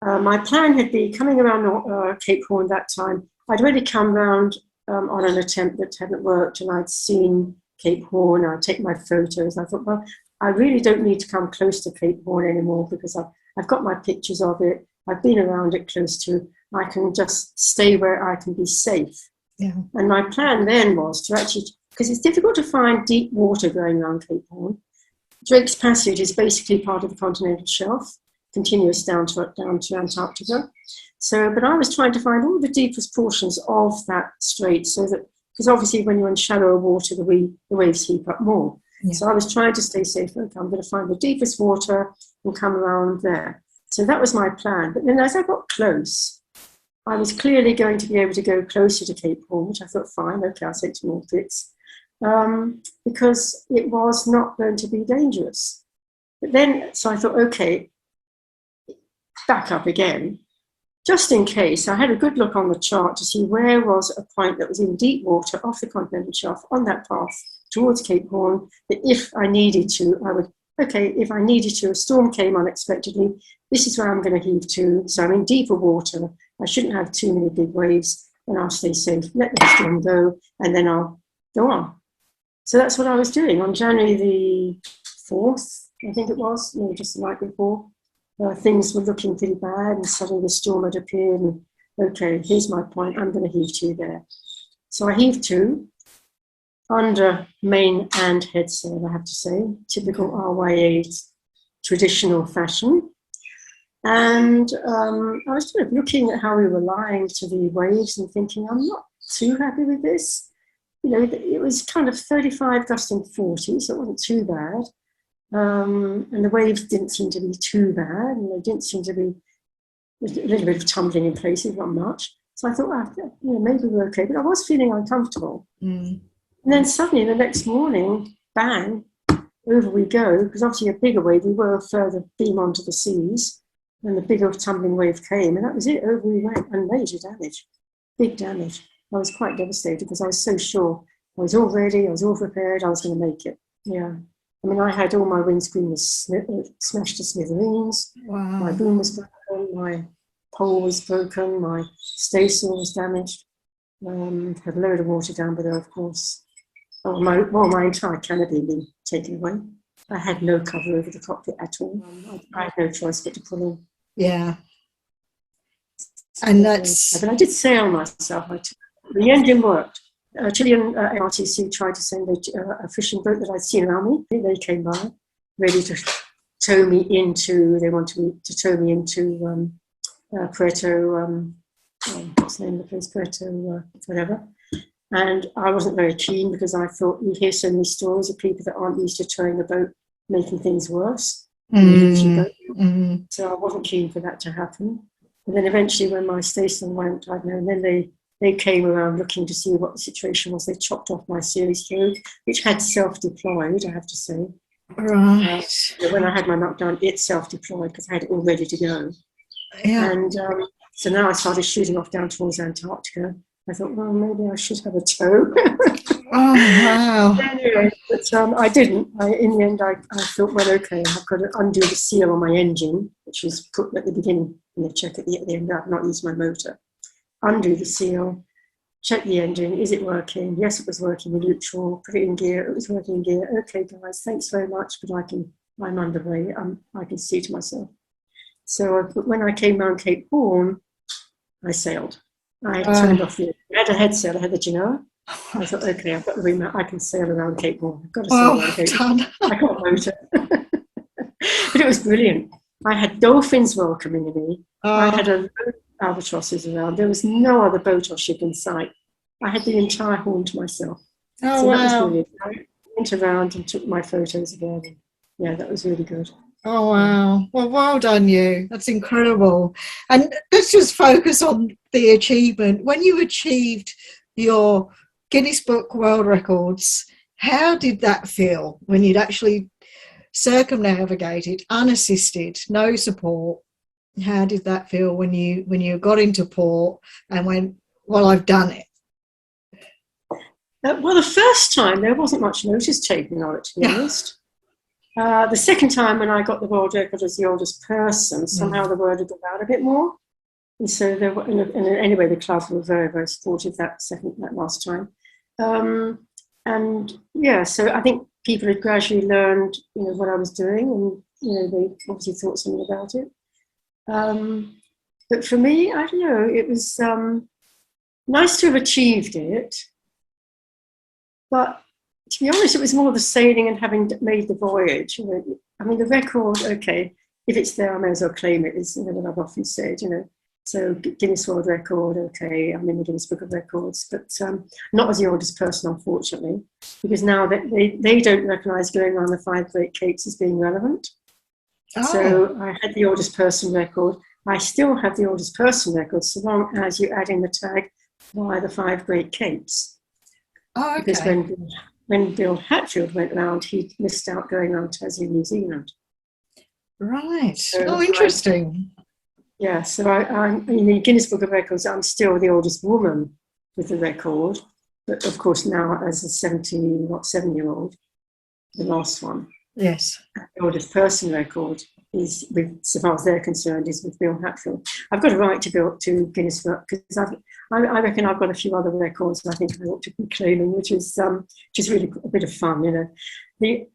My plan had been coming around Cape Horn that time. I'd already come round on an attempt that hadn't worked, and I'd seen Cape Horn. I'd take my photos. I thought, well, I really don't need to come close to Cape Horn anymore because I've got my pictures of it. I've been around it close to. I can just stay where I can be safe. Yeah. And my plan then was to actually, because it's difficult to find deep water going around Cape Horn. Drake's Passage is basically part of the continental shelf, continuous down to Antarctica. So, but I was trying to find all the deepest portions of that strait, so that, because obviously when you're in shallower water, the waves heap up more. Yeah. So I was trying to stay safe. Okay, I'm going to find the deepest water and come around there. So that was my plan. But then as I got close, I was clearly going to be able to go closer to Cape Horn, which I thought, fine, okay, I'll take some more pics, because it was not going to be dangerous. But then, so I thought, okay, back up again. Just in case, I had a good look on the chart to see where was a point that was in deep water off the continental shelf on that path towards Cape Horn, that if I needed to, if I needed to, a storm came unexpectedly, this is where I'm going to heave to. So I'm in deeper water. I shouldn't have too many big waves, and I'll stay safe. Let the storm go, and then I'll go on. So that's what I was doing on January the 4th, I think it was, just the night before. Things were looking pretty bad, and suddenly the storm had appeared, and okay, here's my point, I'm going to heave to there. So I heaved to, under main and headsail, I have to say, typical RYA traditional fashion. And I was sort of looking at how we were lying to the waves and thinking, I'm not too happy with this. It was kind of 35 gusting 40, so it wasn't too bad. And the waves didn't seem to be too bad, and they didn't seem to be a little bit of tumbling in places, not much. So I thought, maybe we're okay, but I was feeling uncomfortable. Mm. And then suddenly the next morning, bang, over we go, because obviously a bigger wave, we were further beam onto the seas, and the bigger tumbling wave came, and that was it, over we went, and major damage, big damage. I was quite devastated because I was so sure. I was all ready, I was all prepared, I was going to make it. Yeah. I mean, I had all my windscreen was smashed to smithereens. Wow. My boom was broken, my pole was broken, my staysail was damaged, had a load of water down below, of course. Oh, my entire canopy had been taken away. I had no cover over the cockpit at all. I had no choice but to pull in. Yeah. And that's... But I did sail myself. The engine worked. Chilean MRTC tried to send a fishing boat that I'd seen around me. They came by, ready to tow me into, they wanted me to tow me into Puerto, what's the name of the place, Puerto, whatever. And I wasn't very keen because I thought you hear so many stories of people that aren't used to towing a boat, making things worse. So I wasn't keen for that to happen. And then eventually when my staysail went, I don't know, and then they came around looking to see what the situation was. They chopped off my series code, which had self-deployed, I have to say. Right. When I had my knockdown, it self-deployed because I had it all ready to go. Yeah. And so now I started shooting off down towards Antarctica. I thought, well, maybe I should have a tow. Oh, wow. Anyway, but I didn't. In the end, I thought, well, okay, I've got to undo the seal on my engine, which was put at the beginning, and they check at the end. I've not used my motor. Undo the seal, check the engine. Is it working? Yes, it was working in neutral. Put it in gear. It was working in gear. Okay, guys, thanks very much, but I'm underway. I can see to myself. So when I came round Cape Horn, I sailed. I turned off I had a head sail. I had the Genoa. I thought, okay, I've got the remount. I can sail around Cape Horn. I've got to sail around Cape Horn. I got a motor. But it was brilliant. I had dolphins welcoming me. I had a albatrosses around. There was no other boat or ship in sight. I had the entire Horn to myself. Oh, so wow. That was brilliant. I went around and took my photos again. Yeah, that was really good. Oh, wow. Well, well done you. That's incredible. And let's just focus on the achievement. When you achieved your Guinness Book World Records, how did that feel when you'd actually circumnavigated, unassisted, no support? How did that feel when you got into port and went, well, I've done it? Well, the first time there wasn't much notice taken on it, to be honest. The second time when I got the world record as the oldest person, somehow the word had got out a bit more. And so there were, anyway, the club were very, very supportive that last time. And yeah, so I think people had gradually learned, what I was doing, and they obviously thought something about it. But for me, I don't know, it was nice to have achieved it. But to be honest, it was more the sailing and having made the voyage. I mean, the record, okay, if it's there, I may as well claim it, is what I've often said, So Guinness World Record, okay, I'm in the Guinness Book of Records, but not as the oldest person, unfortunately, because now they don't recognise going around the 5 Great Capes as being relevant. Oh. So I had the oldest person record. I still have the oldest person record, so long as you add in the tag via the 5 Great Capes. Oh, okay. Because when Bill Hatfield went round, he missed out going around Tassie, New Zealand. Right. So interesting. So I'm in the Guinness Book of Records, I'm still the oldest woman with the record, but of course now as a 7-year-old, the last one. Yes. The oldest person record is, with, so far as they're concerned, is with Bill Hatfield. I've got a right to go up to Guinness Book because I reckon I've got a few other records I think I ought to be claiming, which is really a bit of fun, The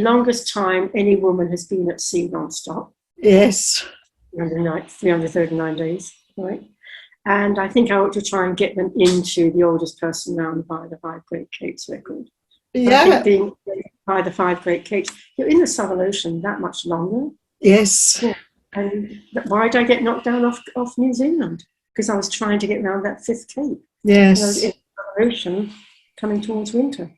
longest time any woman has been at sea non-stop. Yes. 339 days, right? And I think I ought to try and get them into the oldest person round by the 5 Great Capes record. Yeah. I think being by the 5 Great Capes, you're in the Southern Ocean that much longer. Yes. Yeah. And why did I get knocked down off New Zealand? Because I was trying to get around that 5th Cape. Yes. And I was in the Southern Ocean coming towards winter.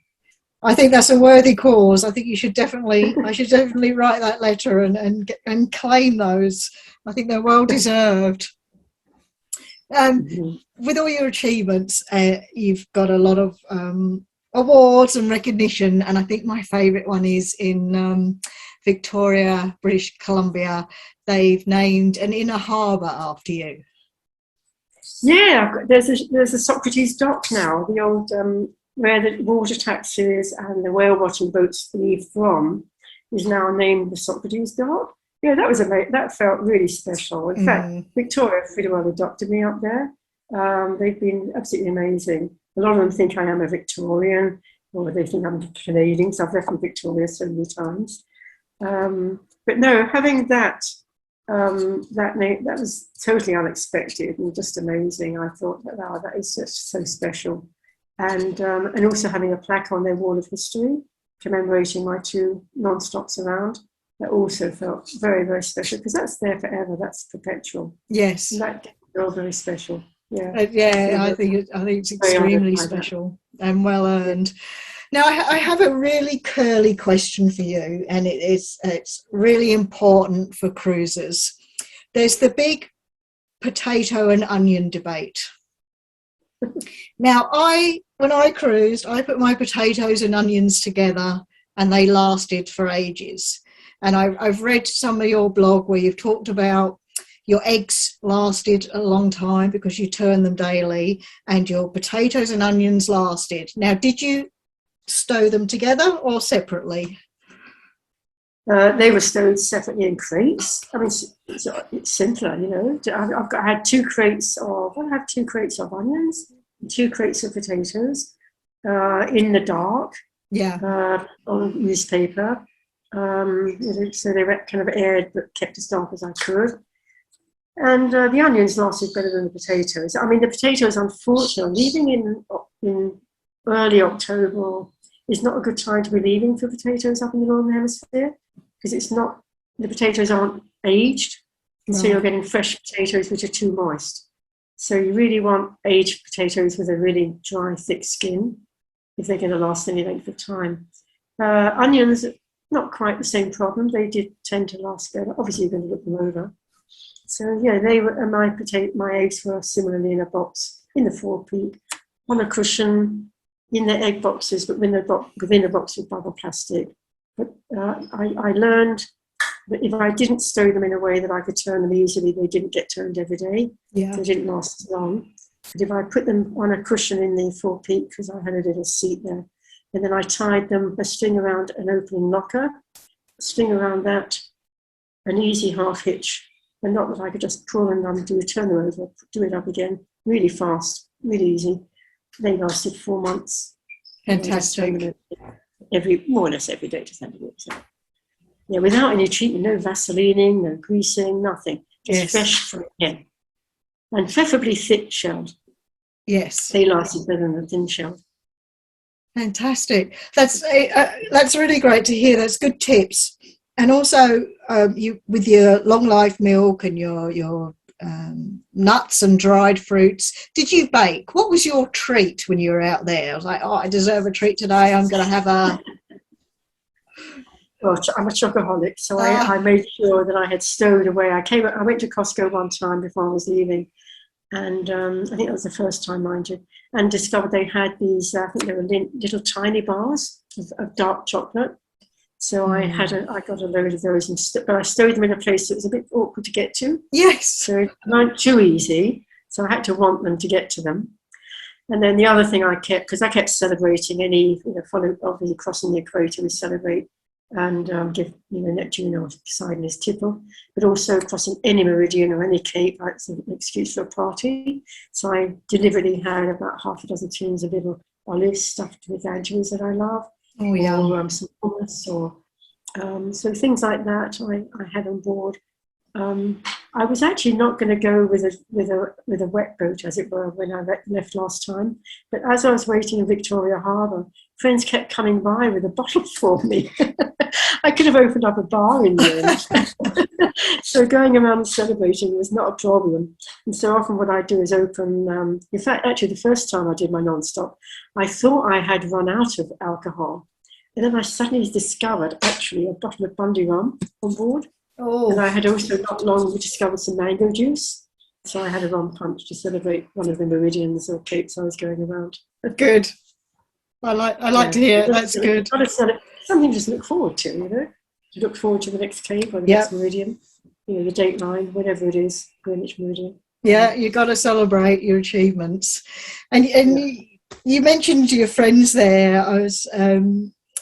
I think that's a worthy cause. I think I should definitely write that letter and claim those. I think they're well deserved. With all your achievements, you've got a lot of awards and recognition, and I think my favourite one is in Victoria, British Columbia. They've named an inner harbour after you. Yeah, there's a Socrates dock now, the old where the water taxis and the whale watching boats leave from, is now named the Socrates dock. Yeah, that was amazing. That felt really special. In fact, Mm. Victoria pretty well adopted me up there. They've been absolutely amazing. A lot of them think I am a Victorian, or they think I'm Canadian, so I've left from Victoria so many times. But no, having that name, that was totally unexpected and just amazing. I thought that, wow, that is just so special. And also having a plaque on their wall of history commemorating my 2 non-stops around, that also felt very, very special, because that's there forever. That's perpetual. Yes. And that felt very special. Yeah. I think it's extremely special and well earned. Now, I have a really curly question for you, and it's really important for cruisers. There's the big potato and onion debate. Now, when I cruised, I put my potatoes and onions together, and they lasted for ages. And I've read some of your blog where you've talked about your eggs lasted a long time because you turn them daily, and your potatoes and onions lasted. Now, did you stow them together or separately? They were stowed separately in crates. I mean, it's simpler, you know. I had 2 crates of onions, 2 crates of potatoes in the dark. Yeah. On newspaper. So they were kind of aired but kept as dark as I could. And the onions lasted better than the potatoes. I mean, the potatoes, unfortunately, leaving in early October is not a good time to be leaving for potatoes up in the Northern Hemisphere, because the potatoes aren't aged, and so you're getting fresh potatoes which are too moist. So you really want aged potatoes with a really dry, thick skin if they're going to last any length of time. Onions, not quite the same problem. They did tend to last better. Obviously, you're going to look them over. So yeah, they were my eggs were similarly in a box in the forepeak, on a cushion, in the egg boxes, but within a box with bubble plastic. But I learned that if I didn't stow them in a way that I could turn them easily, they didn't get turned every day. Yeah. They didn't last as long. But if I put them on a cushion in the forepeak, because I had a little seat there, and then I tied them a string around an opening locker, string around that, an easy half hitch, and not that I could just pull them and turn them over, do it up again, really fast, really easy. They lasted 4 months. Fantastic. More or less every day to send it. So, yeah, without any treatment, no vaselining, no greasing, nothing. Just fresh from again. And preferably thick shelled. Yes. They lasted better than the thin shelled. Fantastic. That's really great to hear. That's good tips. And also, you with your long life milk and your nuts and dried fruits, did you bake? What was your treat when you were out there? I was like, I deserve a treat today. I'm going to have a... Well, I'm a chocoholic, so I made sure that I had stowed away. I went to Costco one time before I was leaving, and I think that was the first time, mind you, and discovered they had these, I think they were little tiny bars of dark chocolate. So I got a load of those, but I stowed them in a place that was a bit awkward to get to. Yes. So it weren't too easy, so I had to want them to get to them. And then the other thing I kept, because I kept celebrating any, obviously crossing the equator, we celebrate and give, Neptune or Poseidon his tipple, but also crossing any meridian or any cape, that's an excuse for a party. So I deliberately had about half a dozen tins of little olives stuffed with anchovies that I love. Oh, yeah. Or some hummus, or so things like that I had on board. I was actually not going to go with a wet boat, as it were, when I left last time. But as I was waiting in Victoria Harbour, friends kept coming by with a bottle for me. I could have opened up a bar in the end. So going around and celebrating was not a problem. And so often what I do is open, in fact, actually the first time I did my non-stop, I thought I had run out of alcohol. And then I suddenly discovered actually a bottle of Bundy rum on board. Oh. And I had also not long discovered some mango juice. So I had a rum punch to celebrate one of the meridians or capes I was going around. Good. I like to hear it. That's good. Something just to look forward to, to look forward to the next cape or the next meridian, the date line, whatever it is, Greenwich Meridian. Yeah, you got to celebrate your achievements. And you mentioned your friends there. I was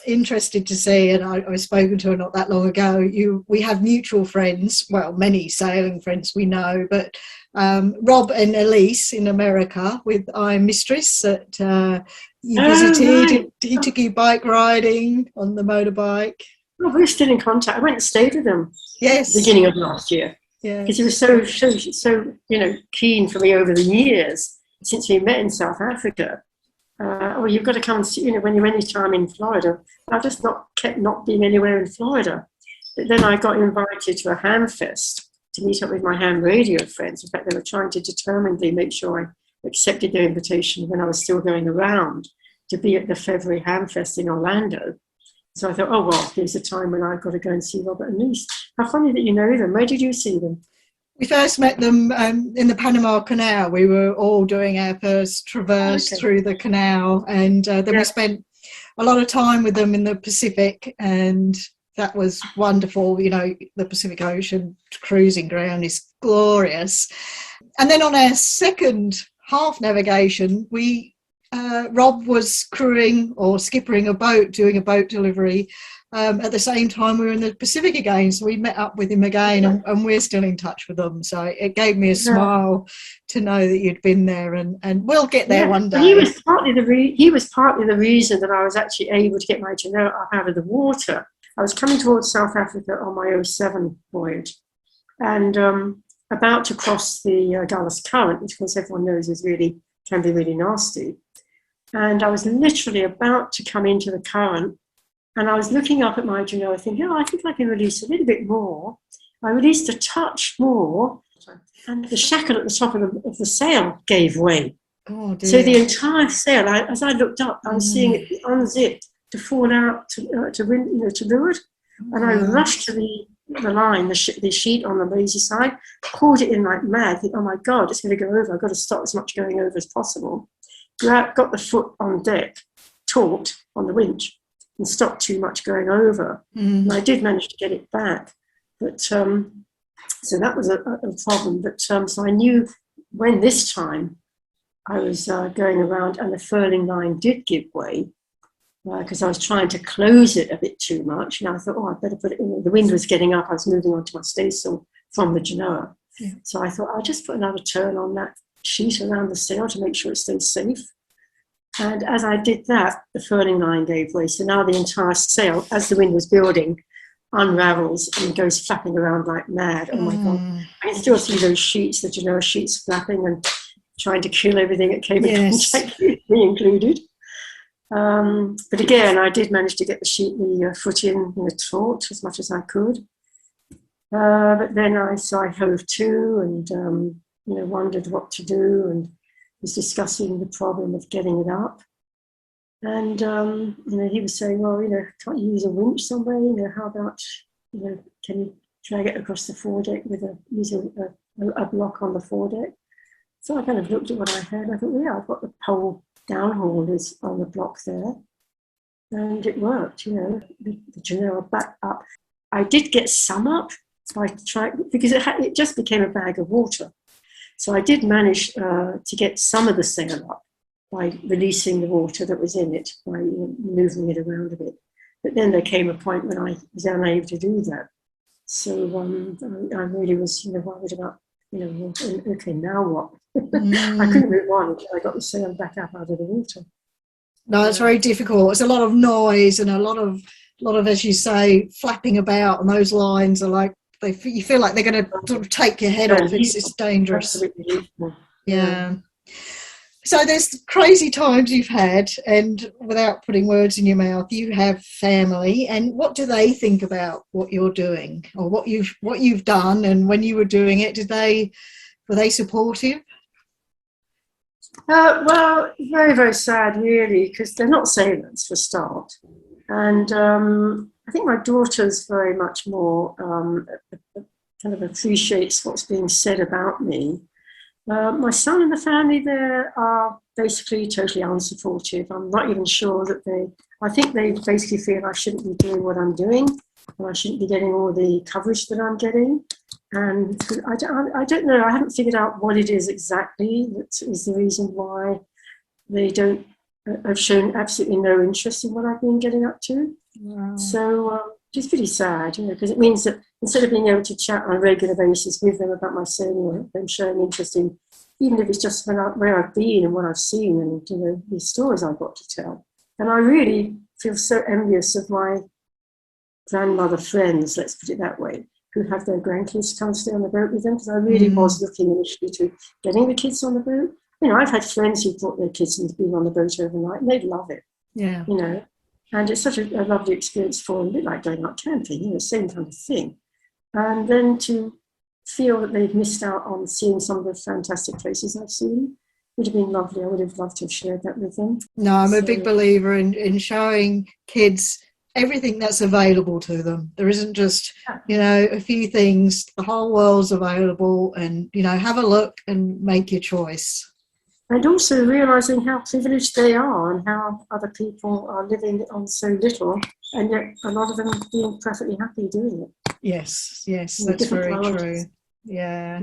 interested to see, and I've spoken to her not that long ago, we have mutual friends, well, many sailing friends we know, but Rob and Elise in America with Iron Mistress that you visited. Right. He took you bike riding on the motorbike. Well, we're still in contact. I went and stayed with him Yes. beginning of last year. Yeah. Because he was so keen for me over the years since we met in South Africa. Oh, you've got to come and see, when you're any time in Florida. I've just kept not being anywhere in Florida. But then I got invited to a ham fest to meet up with my ham radio friends. In fact, they were trying to determinedly make sure I accepted their invitation when I was still going around to be at the February ham fest in Orlando. So I thought, oh, well, here's a time when I've got to go and see Robert and Lise. How funny that you know them. Where did you see them? We first met them in the Panama Canal. We were all doing our first traverse through the canal, and then we spent a lot of time with them in the Pacific, and that was wonderful. The Pacific Ocean cruising ground is glorious. And then on our second half navigation, Rob was crewing or skippering a boat, doing a boat delivery. At the same time, we were in the Pacific again, so we met up with him again, and we're still in touch with them. So it gave me a smile to know that you'd been there, and we'll get there one day. He was partly the reason that I was actually able to get my Jeanne up out of the water. I was coming towards South Africa on my 2007 voyage, and about to cross the Gulf Current, which, of course, everyone knows can be really nasty. And I was literally about to come into the current, and I was looking up at my Jeanne thinking, I think I can release a little bit more. I released a touch more, and the shackle at the top of the sail gave way. Oh, dear. So the entire sail, as I looked up, I was seeing it unzip to fall out to leeward. And I rushed to the line, the sheet on the lazy side, pulled it in like mad. Oh my God, it's going to go over. I've got to stop as much going over as possible. Got the foot on deck, taut on the winch, and stopped too much going over. And I did manage to get it back. But so that was a problem. But so I knew when this time I was going around and the furling line did give way, because I was trying to close it a bit too much. And I thought, I better put it in. The wind was getting up. I was moving on to my staysail from the Genoa. Yeah. So I thought, I'll just put another turn on that sheet around the sail to make sure it stays safe. And as I did that, the furling line gave way. So now the entire sail, as the wind was building, unravels and goes flapping around like mad. Oh my God. I can still see those sheets, the Genoa sheets flapping and trying to kill everything that came in contact with me included. But again, I did manage to get the foot in the taut as much as I could. But then I hove to and, wondered what to do and was discussing the problem of getting it up. And, he was saying, well, can't you use a winch somewhere? How about, can you drag it across the foredeck use a block on the foredeck? So I kind of looked at what I had. I thought, I've got the pole downhaul is on the block there. And it worked, the Jeanne back up. I did get some up by trying, because it just became a bag of water. So I did manage to get some of the sail up by releasing the water that was in it, by moving it around a bit. But then there came a point when I was unable to do that. So I really was worried about, okay, now what? I couldn't move on until I got the sail back up out of the water. No, it's very difficult. It's a lot of noise and a lot of, as you say, flapping about, and those lines are like, you feel like they're going to sort of take your head off. It's dangerous. Absolutely. Yeah. So there's crazy times you've had, and without putting words in your mouth, you have family. And what do they think about what you're doing, or what you've done? And when you were doing it, were they supportive? Well, very, very sad, really, because they're not sailors for a start. And I think my daughter's very much more kind of appreciates what's being said about me. My son and the family there are basically totally unsupportive. I'm not even sure that I think they basically feel I shouldn't be doing what I'm doing, and I shouldn't be getting all the coverage that I'm getting. And I don't know, I haven't figured out what it is exactly that is the reason why they don't have shown absolutely no interest in what I've been getting up to. Wow. So it's pretty sad, because it means that instead of being able to chat on a regular basis with them about my sailing work, them showing interest in, even if it's just where I've been and what I've seen and the stories I've got to tell. And I really feel so envious of my grandmother friends, let's put it that way, who have their grandkids come stay on the boat with them, because I really was looking initially to getting the kids on the boat. I've had friends who brought their kids and been on the boat overnight, and they'd love it. Yeah. And it's such a lovely experience for them, a bit like going out camping, same kind of thing. And then to feel that they've missed out on seeing some of the fantastic places I've seen would have been lovely. I would have loved to have shared that with them. No, I'm a big believer in showing kids everything that's available to them. There isn't just, a few things. The whole world's available, and, have a look and make your choice. And also realising how privileged they are and how other people are living on so little, and yet a lot of them being perfectly happy doing it. Yes, that's very true. Yeah.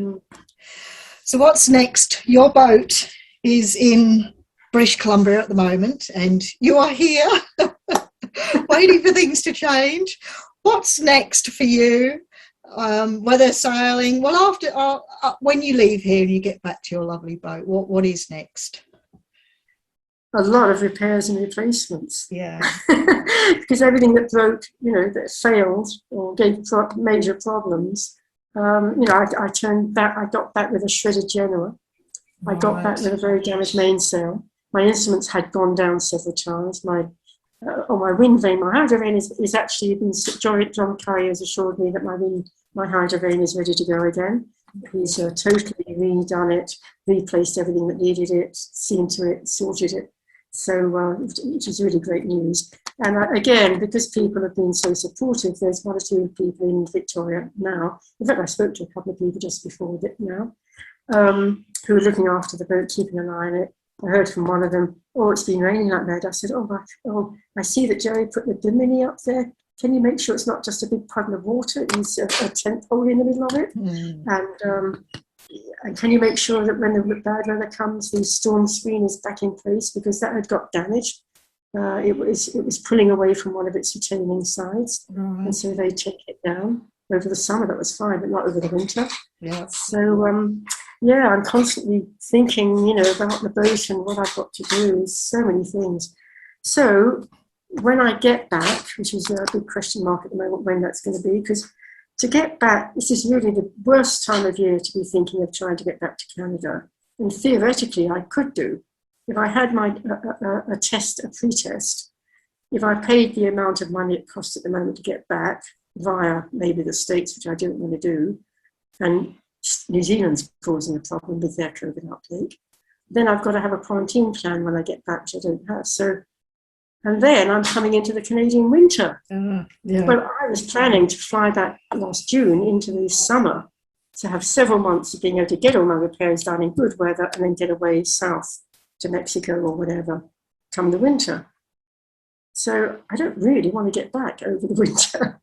So what's next? Your boat is in British Columbia at the moment, and you are here waiting for things to change. What's next for you? Whether sailing, well, after when you leave here and you get back to your lovely boat, what is next? A lot of repairs and replacements. Yeah. Because everything that broke, that failed or gave major problems, I turned back. I got back with a shredded Genoa. I got back with a very damaged mainsail. My instruments had gone down several times. My wind vane, my hydro vane is actually been. John Curry has assured me that my hydro vane is ready to go again. He's totally redone it, replaced everything that needed it, seen to it, sorted it. So which is really great news. And again, because people have been so supportive, there's one or two people in Victoria now. In fact, I spoke to a couple of people just before that now, who are looking after the boat, keeping an eye on it. I heard from one of them, it's been raining like that. I said, I see that Jerry put the bimini up there. Can you make sure it's not just a big puddle of water? It needs a tent pole in the middle of it. And can you make sure that when the bad weather comes, the storm screen is back in place, because that had got damaged. It was pulling away from one of its retaining sides. Right. And so they take it down. Over the summer, that was fine, but not over the winter. Yeah. So, I'm constantly thinking, about the boat and what I've got to do. So many things. So when I get back, which is a big question mark at the moment, when that's going to be, because to get back, this is really the worst time of year to be thinking of trying to get back to Canada. And theoretically, I could do. If I had a pre-test, if I paid the amount of money it costs at the moment to get back via maybe the States, which I don't want to do, and New Zealand's causing a problem with their COVID outbreak, then I've got to have a quarantine plan when I get back, which I don't have. So, and then I'm coming into the Canadian winter. Yeah. Well, I was planning to fly back last June into the summer to have several months of being able to get all my repairs done in good weather and then get away south to Mexico or whatever come the winter. So I don't really want to get back over the winter.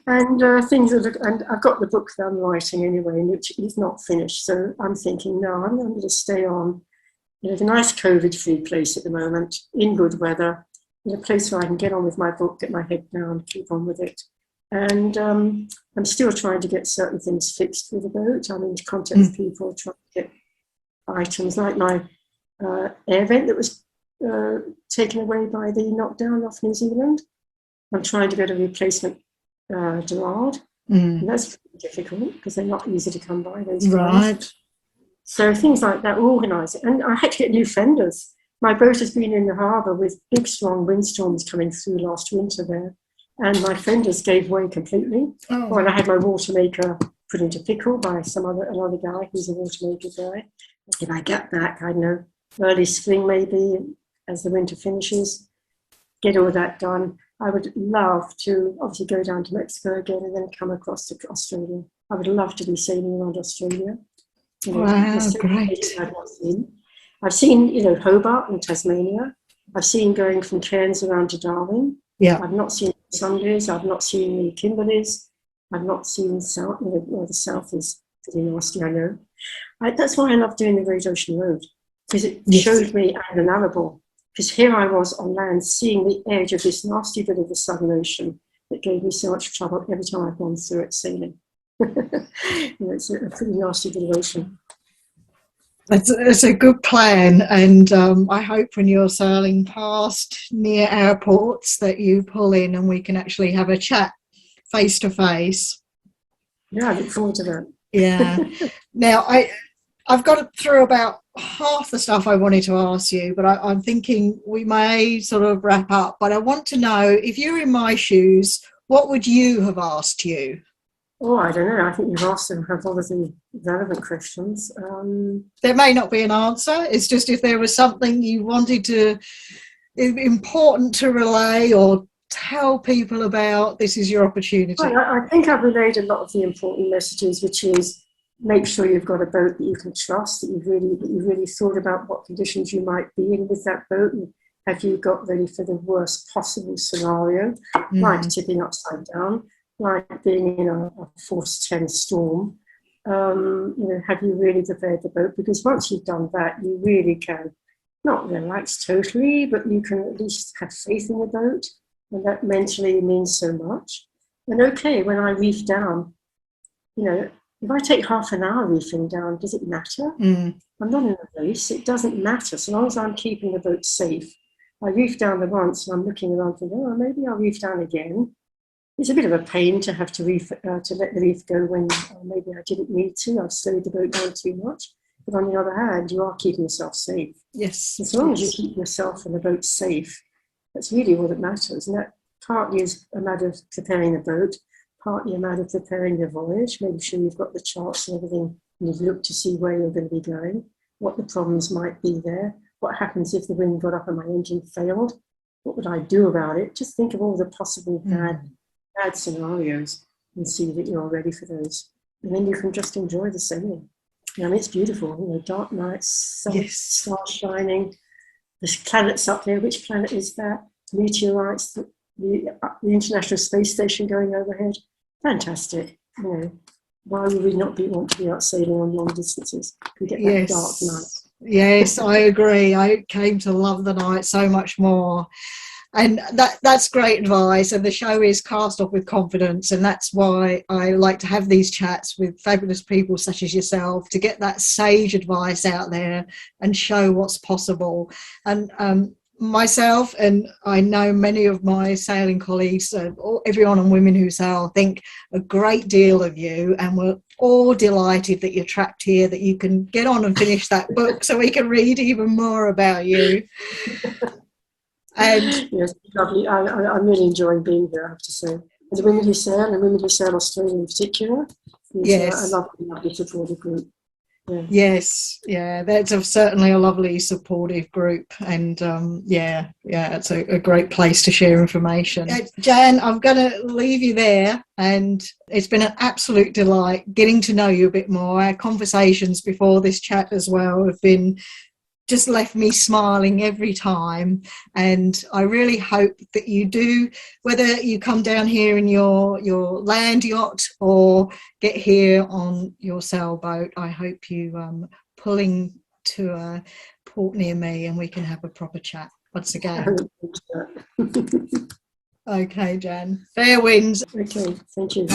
And and I've got the book that I'm writing anyway, which is not finished. So I'm thinking, no, I'm going to stay on in a nice COVID-free place at the moment, in good weather, in a place where I can get on with my book, get my head down, keep on with it. And I'm still trying to get certain things fixed with the boat. I'm in contact with people, trying to get items like my air vent that was taken away by the knockdown off New Zealand. I'm trying to get a replacement Gerard. And that's difficult because they're not easy to come by, those guys. So things like that, organise it. And I had to get new fenders. My boat has been in the harbour with big, strong windstorms coming through last winter there. And my fenders gave way completely. And I had my water maker put into pickle by another guy who's a water maker guy. If I get back, I don't know, early spring maybe, as the winter finishes, get all that done. I would love to obviously go down to Mexico again and then come across to Australia. I would love to be sailing around Australia. Wow, great. I've seen, Hobart and Tasmania. I've seen going from Cairns around to Darwin. Yeah. I've not seen the Sundays. I've not seen the Kimberleys. I've not seen South. The South is pretty nasty, I know. That's why I love doing the Great Ocean Road. because it Yes. showed me Anne and Arable. Because here I was on land, seeing the edge of this nasty bit of the Southern Ocean that gave me so much trouble every time I've gone through it sailing. It's a pretty nasty bit of ocean. It's a good plan, and I hope when you're sailing past near airports that you pull in and we can actually have a chat face to face. Yeah, I look forward to that. Yeah. Now, I've got through about half the stuff I wanted to ask you, but I'm thinking we may sort of wrap up. But I want to know, if you're in my shoes, what would you have asked you? Oh, I don't know. I think you've asked them have all of the relevant questions. There may not be an answer. It's just if there was something you wanted to, important to relay or tell people about, this is your opportunity. Well, I think I've relayed a lot of the important messages, which is make sure you've got a boat that you can trust, that you've really thought about what conditions you might be in with that boat, and have you got ready for the worst possible scenario, like tipping upside down, like being in a force 10 storm. Have you really prepared the boat? Because once you've done that, you really can not relax totally, but you can at least have faith in the boat, and that mentally means so much. And okay, when I reef down, if I take half an hour reefing down, does it matter? I'm not in a race. It doesn't matter. So long as I'm keeping the boat safe. I reef down the once and I'm looking around thinking, oh, maybe I'll reef down again. It's a bit of a pain to have to to let the reef go when maybe I didn't need to. I've slowed the boat down too much. But on the other hand, you are keeping yourself safe. Yes. As long as you keep yourself and the boat safe, that's really all that matters. And that partly is a matter of preparing the boat, partly a matter of preparing the voyage, making sure you've got the charts and everything, and you've looked to see where you're going to be going, what the problems might be there, what happens if the wind got up and my engine failed, what would I do about it? Just think of all the possible bad scenarios and see that you're ready for those. And then you can just enjoy the sailing. It's beautiful, dark nights, sun, stars shining, there's planets up there. Which planet is that? Meteorites, the International Space Station going overhead. Fantastic. Why would we not want to be out sailing on long distances? We get that dark night. Yes, I agree. I came to love the night so much more. And that's great advice. And the show is Cast Off with Confidence. And that's why I like to have these chats with fabulous people such as yourself, to get that sage advice out there and show what's possible. And myself, and I know many of my sailing colleagues, everyone on Women Who Sail, think a great deal of you, and we're all delighted that you're trapped here, that you can get on and finish that book so we can read even more about you. And yes, lovely. I'm really enjoying being here, I have to say. And the Women Who Sail, and Women Who Sail Australia in particular, is a lovely supportive group. Yeah. Yes, that's certainly a lovely supportive group, and it's a great place to share information. Jeanne, I'm going to leave you there, and it's been an absolute delight getting to know you a bit more. Our conversations before this chat as well have been just left me smiling every time, and I really hope that you do, whether you come down here in your land yacht or get here on your sailboat, I hope you pulling to a port near me and we can have a proper chat once again. Okay, Jeanne, fair winds. Okay, thank you.